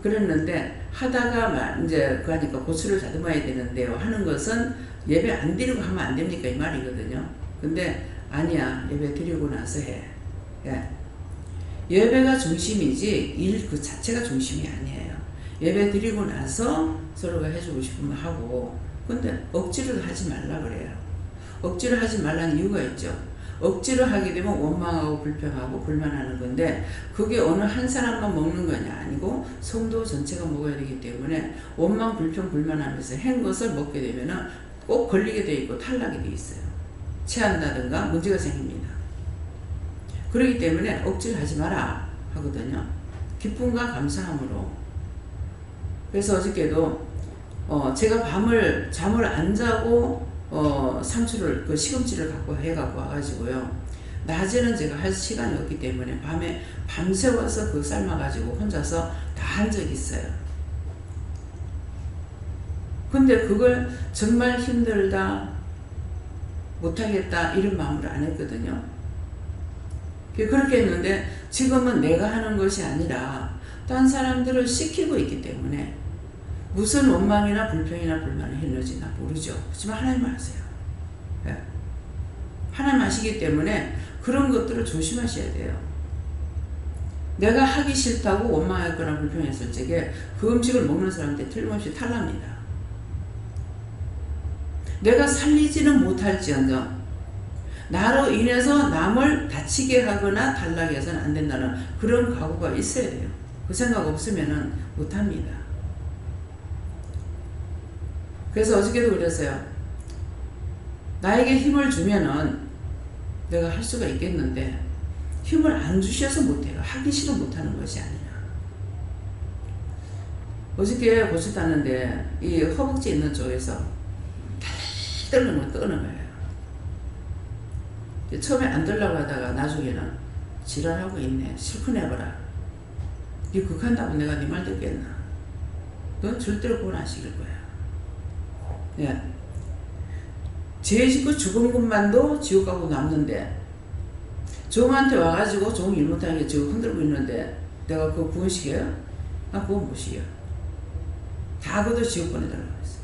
그랬는데 하다가 이제 그러니까 고추를 다듬어야 되는데요. 하는 것은 예배 안 드리고 하면 안 됩니까? 이 말이거든요. 근데 아니야. 예배 드리고 나서 해. 예. 예배가 중심이지 일 그 자체가 중심이 아니에요. 예배 드리고 나서 서로가 해주고 싶으면 하고, 근데 억지로 하지 말라 그래요. 억지로 하지 말라는 이유가 있죠. 억지로 하게 되면 원망하고 불평하고 불만하는 건데 그게 어느 한 사람만 먹는 거냐 아니고 성도 전체가 먹어야 되기 때문에 원망 불평 불만하면서 한 것을 먹게 되면은 꼭 걸리게 돼 있고 탈락이 돼 있어요. 체한다든가 문제가 생깁니다. 그렇기 때문에 억지로 하지 마라 하거든요. 기쁨과 감사함으로. 그래서 어저께도 제가 잠을 안 자고 상추를 그 시금치를 갖고 해갖고 와가지고요. 낮에는 제가 할 시간이 없기 때문에 밤에 밤새워서 그 삶아가지고 혼자서 다 한 적이 있어요. 근데 그걸 정말 힘들다 못하겠다 이런 마음으로 안 했거든요. 그렇게 했는데 지금은 내가 하는 것이 아니라 딴 사람들을 시키고 있기 때문에 무슨 원망이나 불평이나 불만을 했는지 나 모르죠. 하지만 하나님 아세요. 네. 하나님 아시기 때문에 그런 것들을 조심하셔야 돼요. 내가 하기 싫다고 원망했거나 불평했을 적에 그 음식을 먹는 사람한테 틀림없이 탈납니다. 내가 살리지는 못할지언정 나로 인해서 남을 다치게 하거나 탈락해 해서는 안 된다는 그런 각오가 있어야 돼요. 그 생각 없으면 못합니다. 그래서 어저께도 그랬어요. 나에게 힘을 주면은 내가 할 수가 있겠는데 힘을 안 주셔서 못해요. 하기 싫어 못하는 것이 아니라. 어저께 고추 땄는데 이 허벅지 있는 쪽에서 떨는 걸 떠는 거예요. 처음에 안 들라고 하다가 나중에는 지랄하고 있네. 실컷 내버라. 네 극한다고 내가 네 말 듣겠나. 넌 절대로 그건 안 시킬 거야. 예. 죄 짓고 죽은 것만도 지옥 가고 남는데 종한테 와가지고 종 일 못하는 게 지금 흔들고 있는데 내가 그거 구원시켜요? 나 그거 못 시켜. 다 그도 지옥 보내달라고 했어.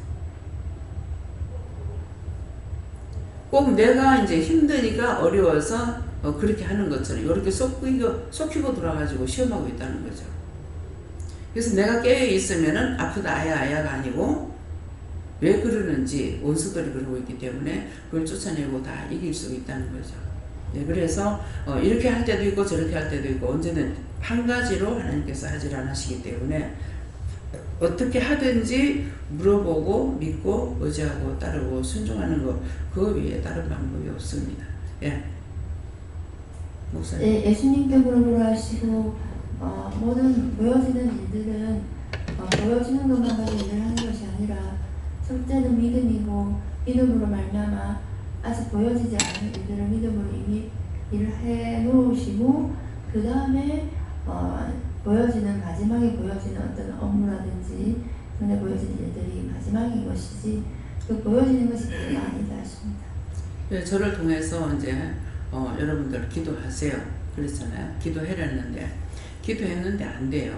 꼭 내가 이제 힘드니까 어려워서 그렇게 하는 것처럼 이렇게 속히고 돌아가지고 시험하고 있다는 거죠. 그래서 내가 깨어 있으면은 아프다 아야가 아니고 왜 그러는지 원수들이 그러고 있기 때문에 그걸 쫓아내고 다 이길 수 있다는 거죠. 네, 그래서 이렇게 할 때도 있고 저렇게 할 때도 있고 언제는 한 가지로 하나님께서 하질 않으시기 때문에 어떻게 하든지 물어보고 믿고 의지하고 따르고 순종하는 것 그 외에 다른 방법이 없습니다. 예. 목사님. 네, 예수님께 물어보라 하시고 모든 보여지는 일들은 보여지는 것만 가지고 일을 하는 것이 아니라 첫째는 믿음이고 믿음으로 말미암아 아직 보여지지 않은 일들을 믿음으로 이미 일을 해 놓으시고 그 다음에 마지막에 보여지는 어떤 업무라든지 눈에 보여지는 일들이 마지막인 것이지 그 보여지는 것이 다가 아니다 하십니다. 네, 저를 통해서 이제 여러분들 기도하세요. 그랬잖아요. 기도했는데 안 돼요.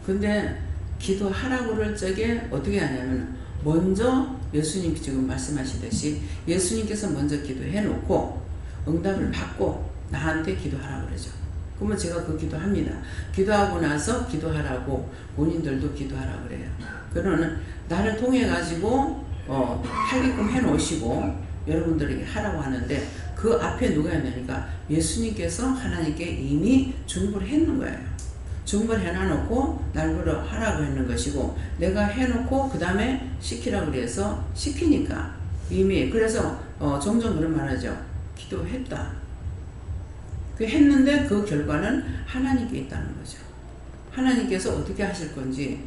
근데 기도하라고 그럴 적에 어떻게 하냐면 먼저 예수님 지금 말씀하시듯이 예수님께서 먼저 기도해 놓고 응답을 받고 나한테 기도하라고 그러죠. 그러면 제가 그 기도합니다. 기도하고 나서 기도하라고 본인들도 기도하라고 그래요. 그러면 나를 통해 가지고 하게끔 해 놓으시고 여러분들에게 하라고 하는데 그 앞에 누가 있느니까 예수님께서 하나님께 이미 중보를 했는 거예요. 중보를 해놔놓고 날보러 하라고 했는 것이고 내가 해놓고 그 다음에 시키라고 그래서 시키니까 이미 그래서 종종 그런 말 하죠. 기도했다. 그 했는데 그 결과는 하나님께 있다는 거죠. 하나님께서 어떻게 하실 건지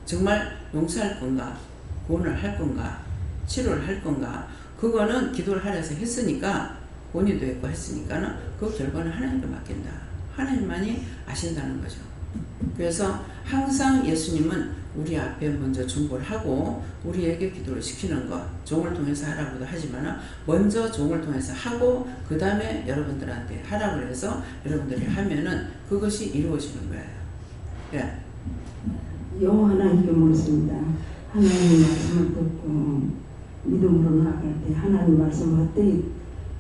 정말 용서할 건가 구원을 할 건가 치료를 할 건가? 그거는 기도를 하려서 했으니까 본의도 했고 했으니까는 그 결과는 하나님께 맡긴다. 하나님만이 아신다는 거죠. 그래서 항상 예수님은 우리 앞에 먼저 중보를 하고 우리에게 기도를 시키는 것, 종을 통해서 하라고도 하지만 먼저 종을 통해서 하고 그 다음에 여러분들한테 하라고 해서 여러분들이 하면은 그것이 이루어지는 거예요. 예. 요 하나님께 묻습니다. 하나님 말씀을 듣고 믿음으로 나아갈 때 하나님 말씀을 헛되이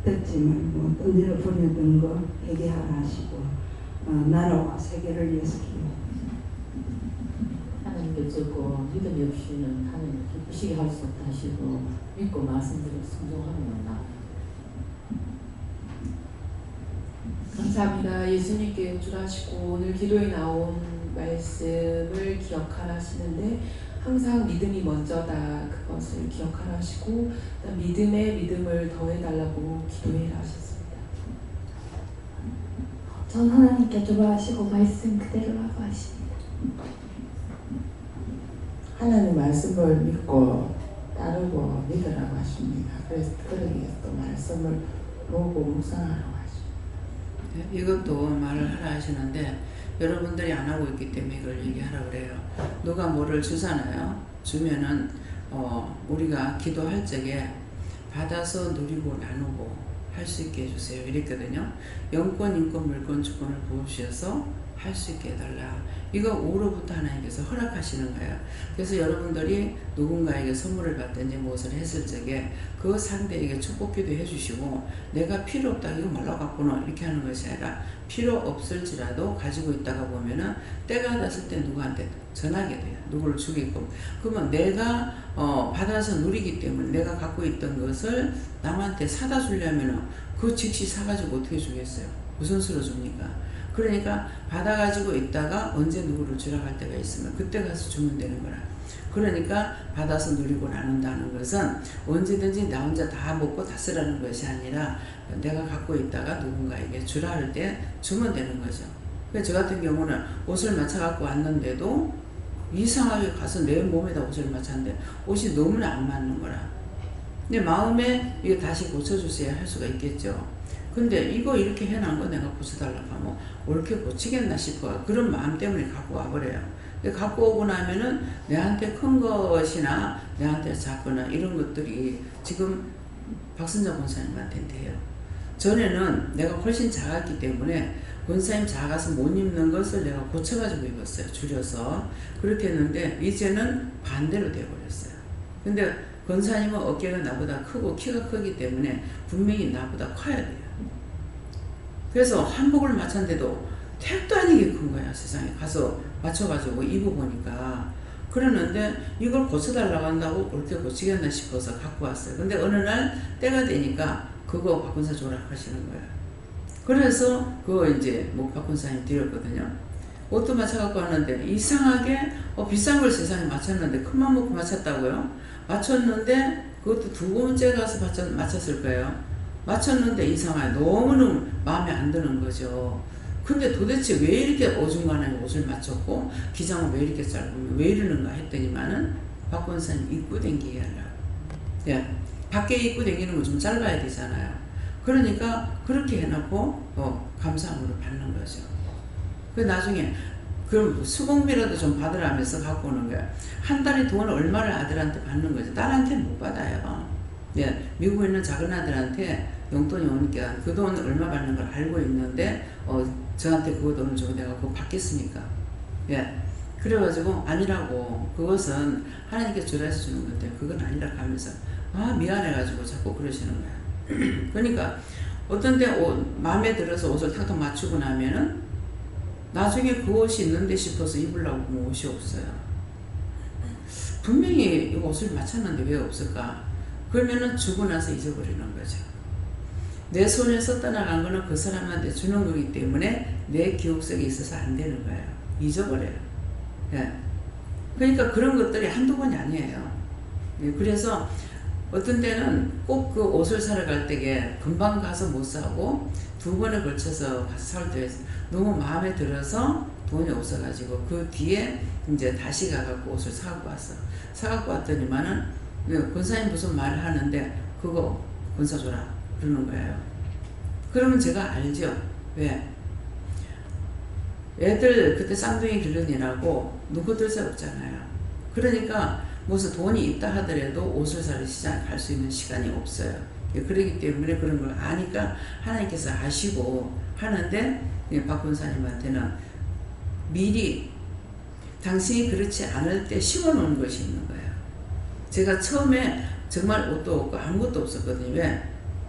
듣지 말고 던지러 보내던 거 회개하라 하시고 나라와 세계를 위해서 기도합니다. 하나님께 듣고 믿음이 없이는 하나님을 기쁘시게 할 수 없다 하시고 믿고 말씀대로 순종하면 나아요. 감사합니다. 예수님께 연주하시고 오늘 기도에 나온 말씀을 기억하라 하시는데 항상 믿음이 먼저다 그것을 기억하라 하시고 믿음에 믿음을 더해달라고 기도해라 하셨습니다. 전 하나님께 기도하시고 말씀 그대로라고 하십니다. 하나님 말씀을 믿고 따르고 믿으라고 하십니다. 그래서 그러기 위해서 또 말씀을 보고 묵상하라고 하십니다. 이것도 말을 하라 하시는데 여러분들이 안 하고 있기 때문에 이걸 얘기하라고 그래요. 누가 뭐를 주잖아요. 주면은 우리가 기도할 적에 받아서 누리고 나누고 할 수 있게 해주세요. 이랬거든요. 영권, 인권, 물권, 주권을 부으셔서 할 수 있게 해달라. 이거 오로부터 하나님께서 허락하시는 거예요. 그래서 여러분들이 누군가에게 선물을 받든지 무엇을 했을 적에 그 상대에게 축복기도 해주시고 내가 필요 없다 이거 말라 갖고는 이렇게 하는 것이 아니라 필요 없을지라도 가지고 있다가 보면은 때가 됐을 때 누구한테 전하게 돼요. 누구를 주게끔. 그러면 내가 받아서 누리기 때문에 내가 갖고 있던 것을 남한테 사다 주려면은 그 즉시 사가지고 어떻게 주겠어요? 무슨 수로 줍니까? 그러니까 받아가지고 있다가 언제 누구를 주라고 할 때가 있으면 그때 가서 주면 되는 거라. 그러니까 받아서 누리고 나눈다는 것은 언제든지 나 혼자 다 먹고 다 쓰라는 것이 아니라 내가 갖고 있다가 누군가에게 주라 할 때 주면 되는 거죠. 그래서 저 같은 경우는 옷을 맞춰 갖고 왔는데도 이상하게 가서 내 몸에다 옷을 맞췄는데 옷이 너무나 안 맞는 거라. 근데 마음에 이거 다시 고쳐주세요 할 수가 있겠죠. 근데 이거 이렇게 해놓은 거 내가 고쳐달라고 하면 옳게 고치겠나 싶어. 그런 마음 때문에 갖고 와버려요. 갖고 오고 나면은 내한테 큰 것이나 내한테 작거나 이런 것들이 지금 박선자 권사님한테는 돼요. 전에는 내가 훨씬 작았기 때문에 권사님 작아서 못 입는 것을 내가 고쳐가지고 입었어요. 줄여서. 그렇게 했는데 이제는 반대로 돼버렸어요. 근데 권사님은 어깨가 나보다 크고 키가 크기 때문에 분명히 나보다 커야 돼요. 그래서 한복을 맞췄는데도 택도 아니게 큰 거야. 세상에 가서 맞춰가지고 입어보니까. 그러는데 이걸 고쳐달라고 한다고 옳게 고치겠나 싶어서 갖고 왔어요. 근데 어느 날 때가 되니까 그거 박군사 줘라 하시는 거야. 그래서 그거 이제 뭐 박군사님 드렸거든요. 옷도 맞춰갖고 왔는데 이상하게 비싼 걸 세상에 맞췄는데 큰맘 먹고 맞췄다고요. 맞췄는데 그것도 2번째 가서 맞췄을 거예요. 맞췄는데 이상하게 너무너무 마음에 안 드는 거죠. 근데 도대체 왜 이렇게 어중간하게 옷을 맞췄고 기장은 왜 이렇게 짧으면 왜 이러는가 했더니만은 박 권사님 입고 댕기게 하려고. 예, 밖에 입고 댕기는 건 좀 짧아야 되잖아요. 그러니까 그렇게 해놓고 감사함으로 받는 거죠. 그 나중에 그럼 수공비라도 좀 받으라면서 갖고 오는 거야. 한 달에 돈 얼마를 아들한테 받는 거죠. 딸한테는 못 받아요. 예, 미국에 있는 작은 아들한테 용돈이 오니까 그 돈 얼마 받는 걸 알고 있는데 저한테 그 돈을 주고 내가 그거 받겠습니까? 예, 그래가지고 아니라고 그것은 하나님께 주라 해서 주는 건데 그건 아니라고 하면서 미안해가지고 자꾸 그러시는 거야. 그러니까 어떤 때 마음에 들어서 옷을 탁탁 맞추고 나면은 나중에 그 옷이 있는데 싶어서 입으려고 보면 옷이 없어요. 분명히 이 옷을 맞췄는데 왜 없을까? 그러면은 주고 나서 잊어버리는 거죠. 내 손에서 떠나간 거는 그 사람한테 주는 거기 때문에 내 기억 속에 있어서 안 되는 거예요. 잊어버려요. 예. 그러니까 그런 것들이 한두 번이 아니에요. 예. 그래서 어떤 때는 꼭 그 옷을 사러 갈 때에 금방 가서 못 사고 2번에 걸쳐서 가서 살 때 너무 마음에 들어서 돈이 없어가지고 그 뒤에 이제 다시 가갖고 옷을 사갖고 왔어. 사갖고 왔더니만은 권사님 무슨 말을 하는데 그거 권사 줘라 그러는 거예요. 그러면 제가 알죠. 왜? 애들 그때 쌍둥이 길른이라고 누구들 새 없잖아요. 그러니까 무슨 돈이 있다 하더라도 옷을 사러 시장에 갈 수 있는 시간이 없어요. 그렇기 때문에 그런 걸 아니까 하나님께서 아시고 하는데 박 권사님한테는 미리 당신이 그렇지 않을 때 심어놓은 것이 있는 거예요. 제가 처음에 정말 옷도 없고 아무것도 없었거든요. 왜?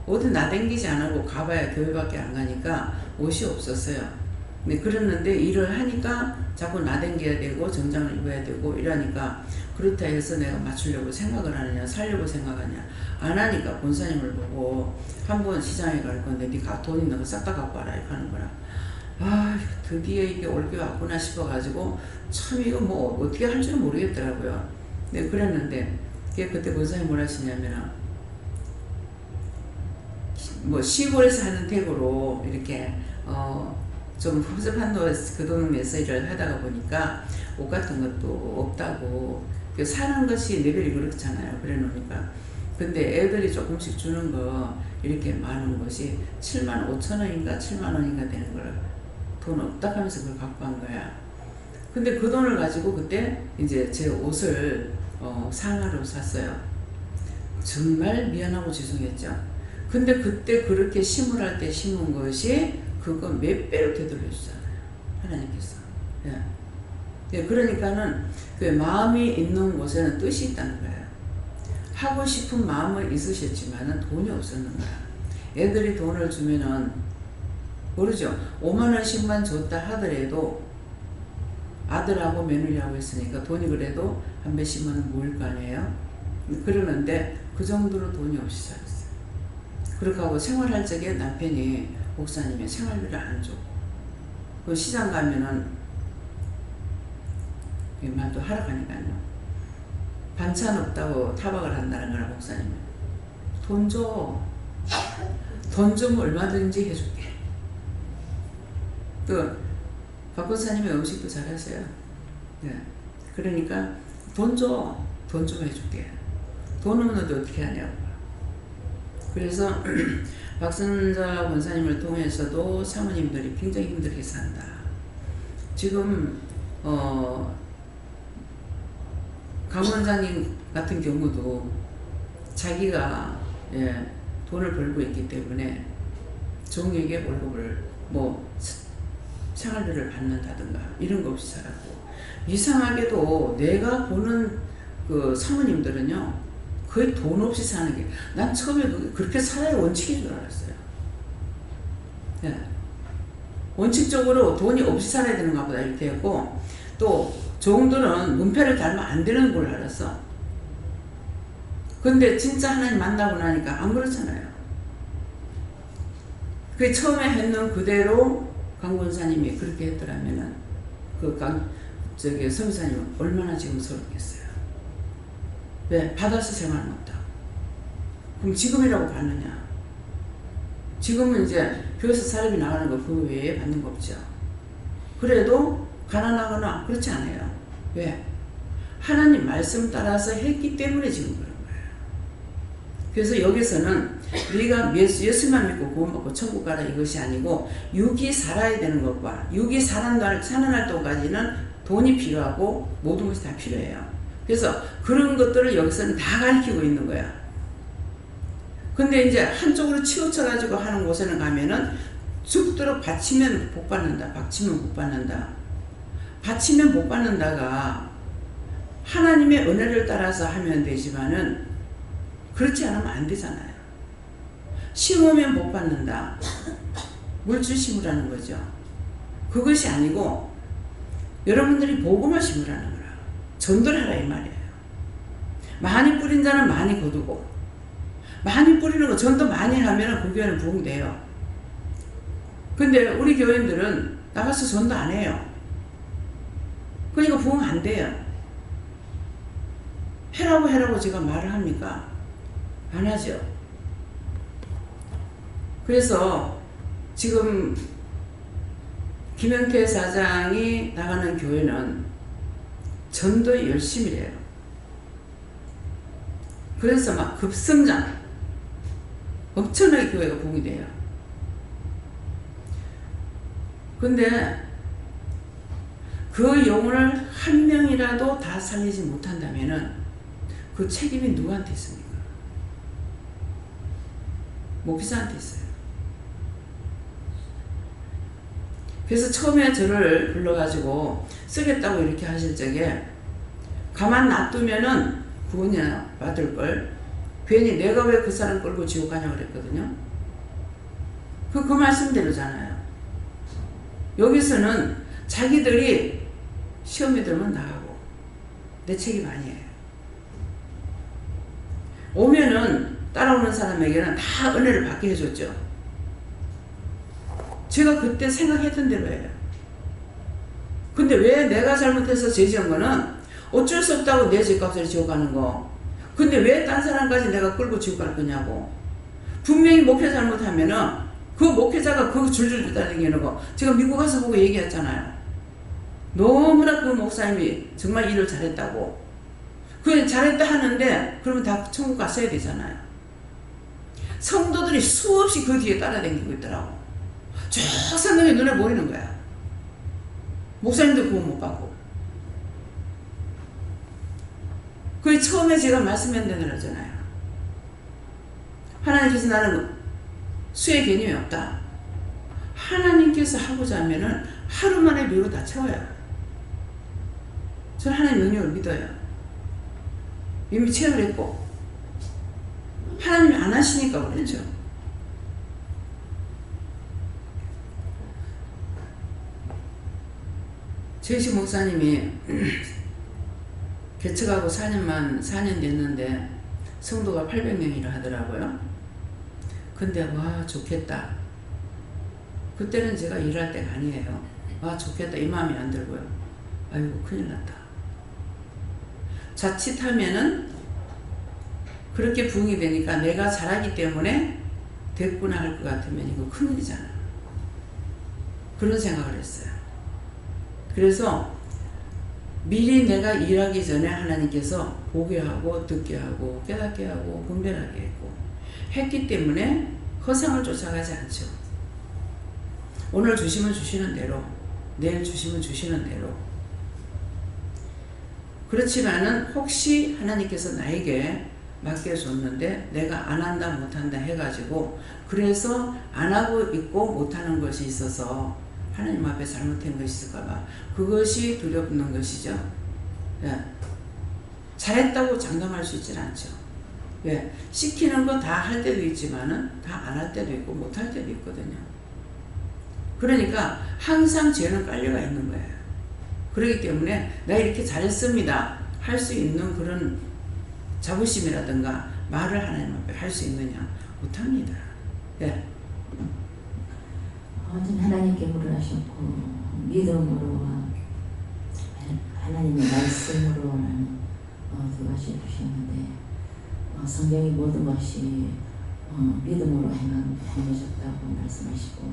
어디 나댕기지 안 하고 가봐야 교회밖에 안 가니까 옷이 없었어요. 근데 그랬는데 일을 하니까 자꾸 나댕겨야 되고 정장을 입어야 되고 이러니까 그렇다 해서 내가 맞추려고 생각을 하느냐 살려고 생각하냐 안 하니까 권사님을 보고 한번 시장에 갈 건데 네가 돈 있는 거 싹 다 갖고 와라 이렇게 하는 거라. 아 드디어 이게 올 게 왔구나 싶어가지고 참 이거 뭐 어떻게 할 줄은 모르겠더라고요. 근데 그랬는데 그때 권사님 뭐라 하시냐면 뭐 시골에서 하는 댁으로 이렇게 좀 흡습한 그 돈 내서 일을 하다가 보니까 옷 같은 것도 없다고 사는 것이 레벨이 그렇잖아요. 그래 놓으니까 근데 애들이 조금씩 주는 거 이렇게 많은 것이 75,000원인가 7만원인가 되는 걸 돈 없다 하면서 그걸 갖고 간 거야. 근데 그 돈을 가지고 그때 이제 제 옷을 상하로 샀어요. 정말 미안하고 죄송했죠. 근데 그때 그렇게 심으할 때 심은 것이 그거 몇 배로 되돌려주잖아요. 하나님께서. 예. 예, 그러니까는 그 마음이 있는 곳에는 뜻이 있다는 거예요. 하고 싶은 마음은 있으셨지만은 돈이 없었는 거야. 애들이 돈을 주면은 모르죠. 5만원씩만 줬다 하더라도 아들하고 며느리하고 했으니까 돈이 그래도 한 몇십만 원 모일 거 아니에요. 그러는데 그 정도로 돈이 없이 살았어요. 그렇게 하고 생활할 적에 남편이 목사님이 생활비를 안 줘. 그 시장 가면은 말도 하러 가니까요. 반찬 없다고 타박을 한다는 거라 목사님이. 돈 줘. 돈 주면 얼마든지 해줄게. 또 박 권사님이 음식도 잘하세요. 네. 그러니까 돈 줘. 돈 좀 해줄게. 돈 없는데 어떻게 하냐고. 그래서 박선자 권사님을 통해서도 사모님들이 굉장히 힘들게 산다. 지금 강 원장님 같은 경우도 자기가 돈을 벌고 있기 때문에 종에게 월급을 뭐 생활비를 받는다든가 이런 거 없이 살았고, 이상하게도 내가 보는 그 사모님들은요 거의 돈 없이 사는 게, 난 처음에 그렇게 살아야 원칙인 줄 알았어요. 예. 원칙적으로 돈이 없이 살아야 되는가 보다 이렇게 했고, 또 종들은 문패를 달면 안 되는 걸 알았어. 근데 진짜 하나님 만나고 나니까 안 그렇잖아요. 그 처음에 했는 그대로 강 권사님이 그렇게 했더라면은 성사님은 얼마나 지금 서럽겠어요. 왜? 받아서 생활 못다. 그럼 지금이라고 받느냐? 지금은 이제 교회에서 사람이 나가는 거 그 외에 받는 거 없죠. 그래도 가난하거나 그렇지 않아요. 왜? 하나님 말씀 따라서 했기 때문에 지금 그런 거예요. 그래서 여기서는 네가 예수만 믿고 구원받고 천국 가라 이것이 아니고, 육이 살아야 되는 것과 육이 사는 날 동안까지는 돈이 필요하고 모든 것이 다 필요해요. 그래서 그런 것들을 여기서는 다 가르치고 있는 거야. 근데 이제 한쪽으로 치우쳐가지고 하는 곳에는 가면은 죽도록 바치면 복 받는다, 박치면 복 받는다. 바치면 복 받는다가 하나님의 은혜를 따라서 하면 되지만은 그렇지 않으면 안 되잖아요. 심으면 복 받는다. 물질 심으라는 거죠. 그것이 아니고 여러분들이 복음을 심으라는 거라. 전도를 하라 이 말이에요. 많이 뿌린 자는 많이 거두고, 많이 뿌리는 거 전도 많이 하면 그 교회는 부흥돼요. 근데 우리 교인들은 나가서 전도 안 해요. 그러니까 부흥 안 돼요. 해라고 제가 말을 합니까? 안 하죠. 그래서 지금 김영태 사장이 나가는 교회는 전도에 열심히 해요. 그래서 막 급성장, 엄청나게 교회가 붕이 돼요. 근데 그 영혼을 한 명이라도 다 살리지 못한다면은 그 책임이 누구한테 있습니까? 목사한테 있어요. 그래서 처음에 저를 불러가지고 쓰겠다고 이렇게 하실 적에 가만 놔두면은 구원이나 받을 걸 괜히 내가 왜 그 사람 끌고 지옥 가냐고 그랬거든요. 그 말씀대로잖아요. 여기서는 자기들이 시험에 들면 나가고 내 책임 아니에요. 오면은 따라오는 사람에게는 다 은혜를 받게 해줬죠. 제가 그때 생각했던 대로예요. 근데 왜 내가 잘못해서 죄 지은 거는 어쩔 수 없다고 내 죄값을 지옥 가는 거. 근데 왜 딴 사람까지 내가 끌고 지옥 갈 거냐고. 분명히 목회 잘못하면은 그 목회자가 그거 줄줄 따라다니는 거. 제가 미국 가서 보고 얘기했잖아요. 너무나 그 목사님이 정말 일을 잘했다고. 그 잘했다 하는데 그러면 다 천국 갔어야 되잖아요. 성도들이 수없이 그 뒤에 따라다니고 있더라고. 쭉 성경이 눈에 보이는 거야. 목사님도 구원 못 받고. 그 처음에 제가 말씀했는데 그러잖아요. 하나님께서 나는 수의 개념이 없다. 하나님께서 하고자 하면은 하루 만에 묘로 다 채워요. 저는 하나님 능력을 믿어요. 이미 체험을 했고 하나님이 안 하시니까 그랬죠. 제시 목사님이 개척하고 4년 됐는데 성도가 800명이라 하더라고요. 근데 와 좋겠다. 그때는 제가 일할 때가 아니에요. 와 좋겠다 이 마음이 안 들고요. 아이고 큰일 났다. 자칫하면은 그렇게 부흥이 되니까 내가 잘하기 때문에 됐구나 할 것 같으면 이거 큰일이잖아. 그런 생각을 했어요. 그래서 미리 내가 일하기 전에 하나님께서 보게 하고 듣게 하고 깨닫게 하고 분별하게 했고 했기 때문에 허상을 쫓아가지 않죠. 오늘 주시면 주시는 대로, 내일 주시면 주시는 대로. 그렇지만은 혹시 하나님께서 나에게 맡겨줬는데 내가 안 한다 못한다 해가지고 그래서 안 하고 있고 못하는 것이 있어서 하나님 앞에 잘못된 것이 있을까봐 그것이 두렵는 것이죠. 예. 잘했다고 장담할 수 있지는 않죠. 예. 시키는 거 다 할 때도 있지만은 다 안 할 때도 있고 못 할 때도 있거든요. 그러니까 항상 죄는 깔려가 있는 거예요. 그렇기 때문에 나 이렇게 잘했습니다 할 수 있는 그런 자부심이라든가 말을 하나님 앞에 할 수 있느냐 못합니다. 예. 언제나 하나님께 물을 하셨고 믿음으로 하나님의 말씀으로는 들어가셔 주셨는데 성경이 모든 것이 믿음으로 행해졌다고 말씀하시고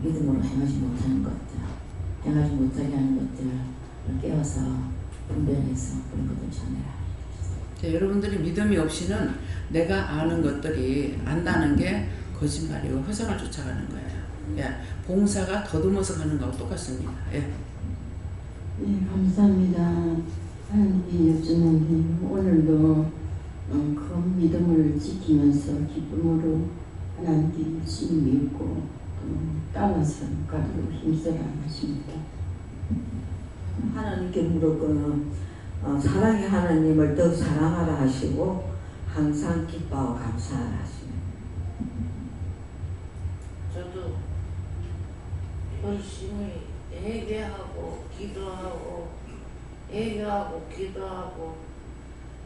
믿음으로 행하지 못하는 것들, 행하지 못하게 하는 것들을 깨워서 분별해서 그런 것들 전해라. 여러분들이 믿음이 없이는 내가 아는 것들이 안다는 게 거짓말이고 허상을 쫓아가는 거예요. 예, 봉사가 더듬어서 가는 거하고 똑같습니다. 예. 예, 감사합니다. 하나님께 여쭈는 오늘도 그 믿음을 지키면서 기쁨으로 하나님께 열심히 믿고 따라서 가도록 힘써야 하십니다. 하나님께 물었거는 사랑의 하나님을 더 사랑하라 하시고 항상 기뻐하고 감사하라 하십니다. 저도 열심히 얘기하고 기도하고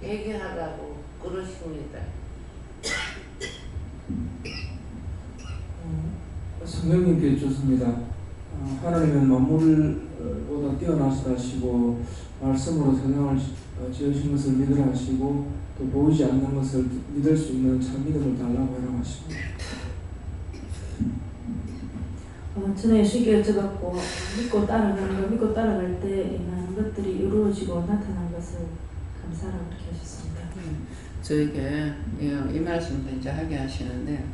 얘기하라고 그러십니다. 성령님께 주셨습니다. 하나님은 만물보다 뛰어나시다 하시고 말씀으로 세상을 지으신 것을 믿으라 하시고 또 보이지 않는 것을 믿을 수 있는 참 믿음을 달라고 하라고 하십니다. 저는 예수께 여쭤봤고 믿고 따라갈 때 많은 것들이 이루어지고 나타난 것을 감사하라고 그렇게 하셨습니다. 저에게 이 말씀도 이제 하게 하시는데,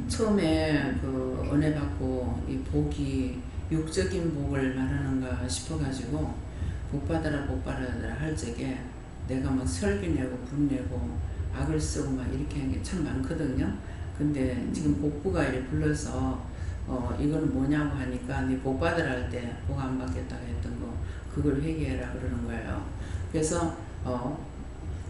처음에 그 은혜 받고 이 복이 육적인 복을 말하는가 싶어가지고 복 받아라 할 적에 내가 막 설비내고 분내고 악을 쓰고 막 이렇게 한 게 참 많거든요. 근데 지금 복부가 이렇게 불러서 이거는 뭐냐고 하니까 네 복 받으라 할 때 복 안 받겠다고 했던 거, 그걸 회개해라 그러는 거예요. 그래서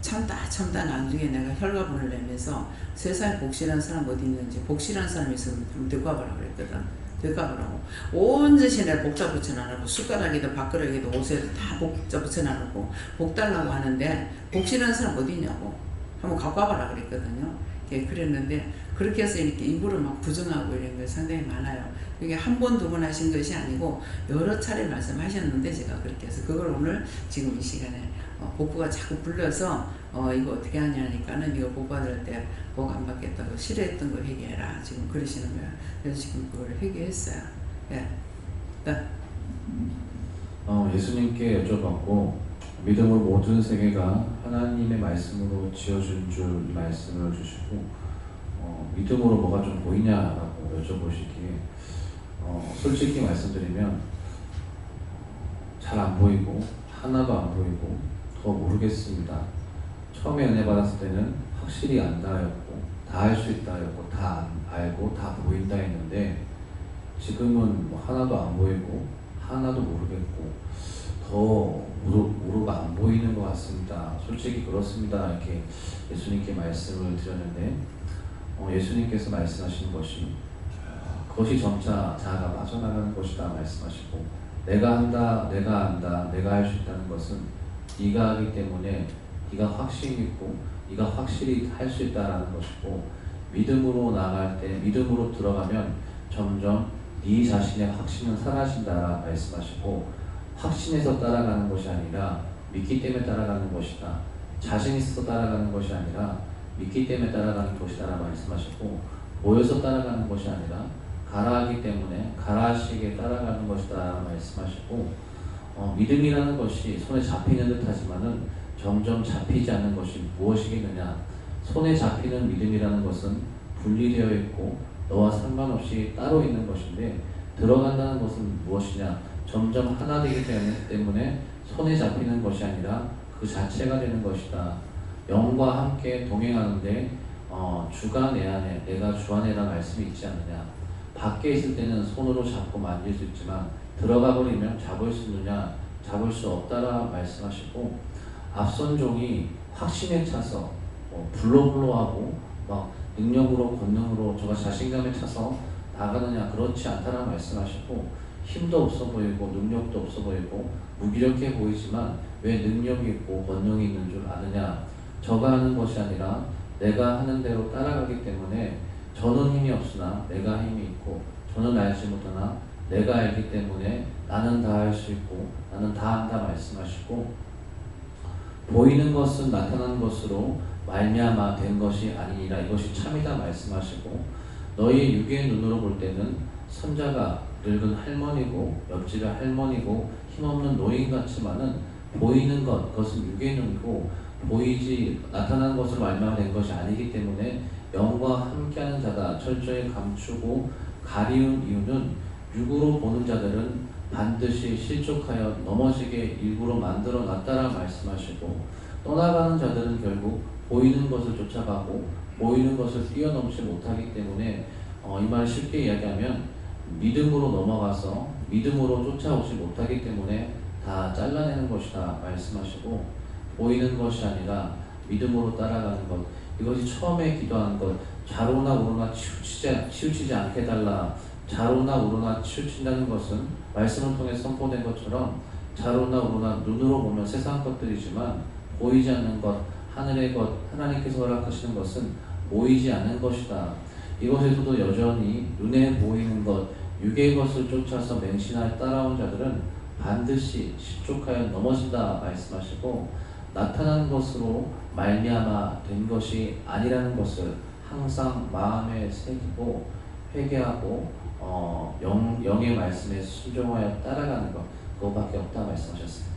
참다 나중에 내가 혈가분을 내면서 세상에 복실한 사람 어디 있는지, 복실한 사람이 있으면 좀 데리고 와보라고 그랬거든. 데리고 와보라고. 온 짓이 내가 복자 붙여놔놓고, 숟가락에도 밥그릇에도 옷에도 다 복자 붙여놔놓고 복 달라고 하는데 복실한 사람 어디 있냐고 한번 갖고 와봐라 그랬거든요. 그랬는데 그렇게 해서 이렇게 입으로 막 부정하고 이런 게 상당히 많아요. 이게 한 번, 두 번 하신 것이 아니고 여러 차례 말씀하셨는데 제가 그렇게 해서 그걸 오늘 지금 이 시간에 복부가 자꾸 불러서 이거 어떻게 하냐니까는 이거 복 받을 때 복 안 받겠다고 싫어했던 거 회개해라 지금 그러시는 거예요. 그래서 지금 그걸 회개했어요. 예. 예수님께 여쭤봤고, 믿음으로 모든 세계가 하나님의 말씀으로 지어준 줄 말씀을 주시고, 믿음으로 뭐가 좀 보이냐라고 여쭤보시기에, 솔직히 말씀드리면 잘 안 보이고 하나도 안 보이고 더 모르겠습니다. 처음에 은혜 받았을 때는 확실히 안다였고 다 할 수 있다였고 다 알고 다 보인다 했는데, 지금은 뭐 하나도 안 보이고 하나도 모르겠고 더 모르가 안 보이는 것 같습니다. 솔직히 그렇습니다. 이렇게 예수님께 말씀을 드렸는데, 예수님께서 말씀하신 것이 그것이 점차 자아가 빠져나가는 것이다 말씀하시고, 내가 한다, 내가 안다, 내가 할 수 있다는 것은 네가 하기 때문에 네가 확신이 있고 네가 확실히 할 수 있다라는 것이고, 믿음으로 나갈 때, 믿음으로 들어가면 점점 네 자신의 확신은 사라진다 말씀하시고, 확신에서 따라가는 것이 아니라 믿기 때문에 따라가는 것이다. 자신 있어서 따라가는 것이 아니라 믿기 때문에 따라가는 것이다 말씀하시고, 보여서 따라가는 것이 아니라 가라 하기 때문에 가라 하시기에 따라가는 것이다 말씀하시고, 믿음이라는 것이 손에 잡히는 듯 하지만은 점점 잡히지 않는 것이 무엇이겠느냐. 손에 잡히는 믿음이라는 것은 분리되어 있고 너와 상관없이 따로 있는 것인데, 들어간다는 것은 무엇이냐. 점점 하나 되기 때문에 손에 잡히는 것이 아니라 그 자체가 되는 것이다. 영과 함께 동행하는데 주가 내 안에, 내가 주 안에라 말씀이 있지 않느냐. 밖에 있을 때는 손으로 잡고 만질 수 있지만 들어가 버리면 잡을 수 있느냐. 잡을 수 없다라 말씀하시고, 앞선 종이 확신에 차서 불러하고 막 능력으로 권능으로 저가 자신감에 차서 나가느냐. 그렇지 않다라 말씀하시고, 힘도 없어 보이고 능력도 없어 보이고 무기력해 보이지만 왜 능력이 있고 권능이 있는 줄 아느냐. 저가 하는 것이 아니라 내가 하는 대로 따라가기 때문에, 저는 힘이 없으나 내가 힘이 있고, 저는 알지 못하나 내가 알기 때문에 나는 다 할 수 있고 나는 다 한다 말씀하시고, 보이는 것은 나타난 것으로 말미암아 된 것이 아니니라. 이것이 참이다 말씀하시고, 너희 육의 눈으로 볼 때는 손자가 늙은 할머니고 옆집의 할머니고 힘없는 노인 같지만은 보이는 것, 그것은 육의 눈이고 보이지 나타난 것으로 말미암아 된 것이 아니기 때문에 영과 함께하는 자다. 철저히 감추고 가리운 이유는 육으로 보는 자들은 반드시 실족하여 넘어지게 일부러 만들어 놨다라 말씀하시고, 떠나가는 자들은 결국 보이는 것을 쫓아가고 보이는 것을 뛰어넘지 못하기 때문에, 이 말 쉽게 이야기하면 믿음으로 넘어가서 믿음으로 쫓아오지 못하기 때문에 다 잘라내는 것이다 말씀하시고, 보이는 것이 아니라 믿음으로 따라가는 것, 이것이 처음에 기도한 것, 좌로나 우로나 치우치지 않게 해달라. 좌로나 우로나 치우친다는 것은 말씀을 통해 선포된 것처럼 좌로나 우로나 눈으로 보면 세상 것들이지만 보이지 않는 것, 하늘의 것, 하나님께서 허락하시는 것은 보이지 않는 것이다. 이것에서도 여전히 눈에 보이는 것, 육의 것을 쫓아서 맹신하여 따라온 자들은 반드시 실족하여 넘어진다 말씀하시고, 나타난 것으로 말미암아 된 것이 아니라는 것을 항상 마음에 새기고 회개하고 영의 말씀에 순종하여 따라가는 것, 그거밖에 없다 말씀하셨습니다.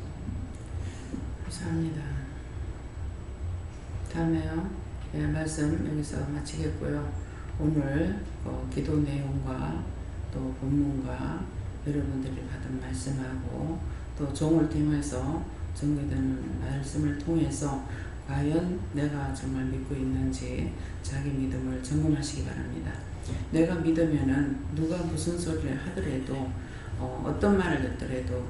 감사합니다. 아멘. 예, 말씀 여기서 마치겠고요. 오늘 기도 내용과 또 본문과 여러분들이 받은 말씀하고 또 종을 통해서 전개되는 말씀을 통해서 과연 내가 정말 믿고 있는지 자기 믿음을 점검하시기 바랍니다. 내가 믿으면은 누가 무슨 소리를 하더라도 어떤 말을 듣더라도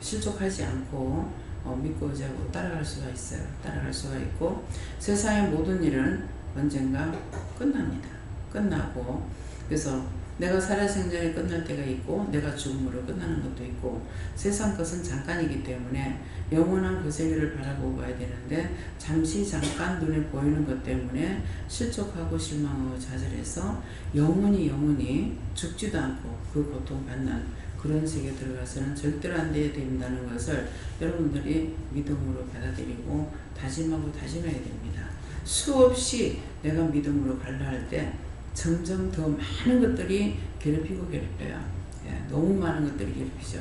실족하지 않고 믿고 의지하고 따라갈 수가 있어요. 따라갈 수가 있고 세상의 모든 일은 언젠가 끝납니다. 끝나고 그래서 내가 살아생전에 끝날 때가 있고 내가 죽음으로 끝나는 것도 있고 세상 것은 잠깐이기 때문에 영원한 그 세계를 바라보고 가야 되는데 잠시 잠깐 눈에 보이는 것 때문에 실족하고 실망하고 좌절해서 영원히 죽지도 않고 그 고통받는 그런 세계에 들어가서는 절대로 안 돼야 된다는 것을 여러분들이 믿음으로 받아들이고 다짐하고 다짐해야 됩니다. 수없이 내가 믿음으로 갈라 할 때 점점 더 많은 것들이 괴롭혀요. 예, 너무 많은 것들이 괴롭히죠.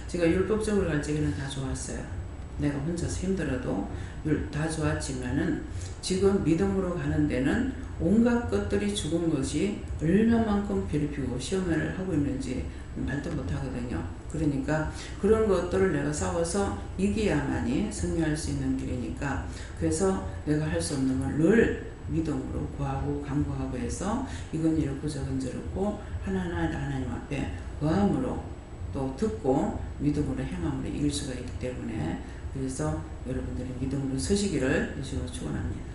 제가 율법적으로 갈 적에는 다 좋았어요. 내가 혼자서 힘들어도 다 좋았지만은 지금 믿음으로 가는 데는 온갖 것들이 죽은 것이 얼마만큼 괴롭히고 시험을 하고 있는지 말도 못하거든요. 그러니까 그런 것들을 내가 싸워서 이겨야만이 승리할 수 있는 길이니까 그래서 내가 할 수 없는 걸 늘 믿음으로 구하고 간구하고 해서 이건 이렇고 저건 저렇고 하나님 앞에 구함으로 또 듣고 믿음으로 행함으로 이길 수가 있기 때문에 그래서 여러분들이 믿음으로 서시기를 예수로 축원합니다.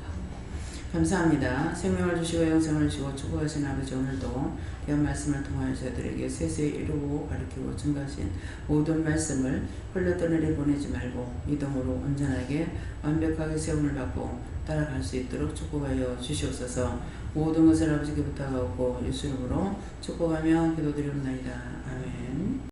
감사합니다. 생명을 주시고 영생을 주시고 축복하신 아버지 오늘도 귀한 말씀을 통하여 저희들에게 세세히 이루고 가르치고 증가하신 모든 말씀을 흘러떠내려 보내지 말고 믿음으로 온전하게 완벽하게 세움을 받고 따라갈 수 있도록 축복하여 주시옵소서. 모든 것을 아버지께 부탁하고 예수 이름으로 축복하며 기도드리옵나이다. 아멘.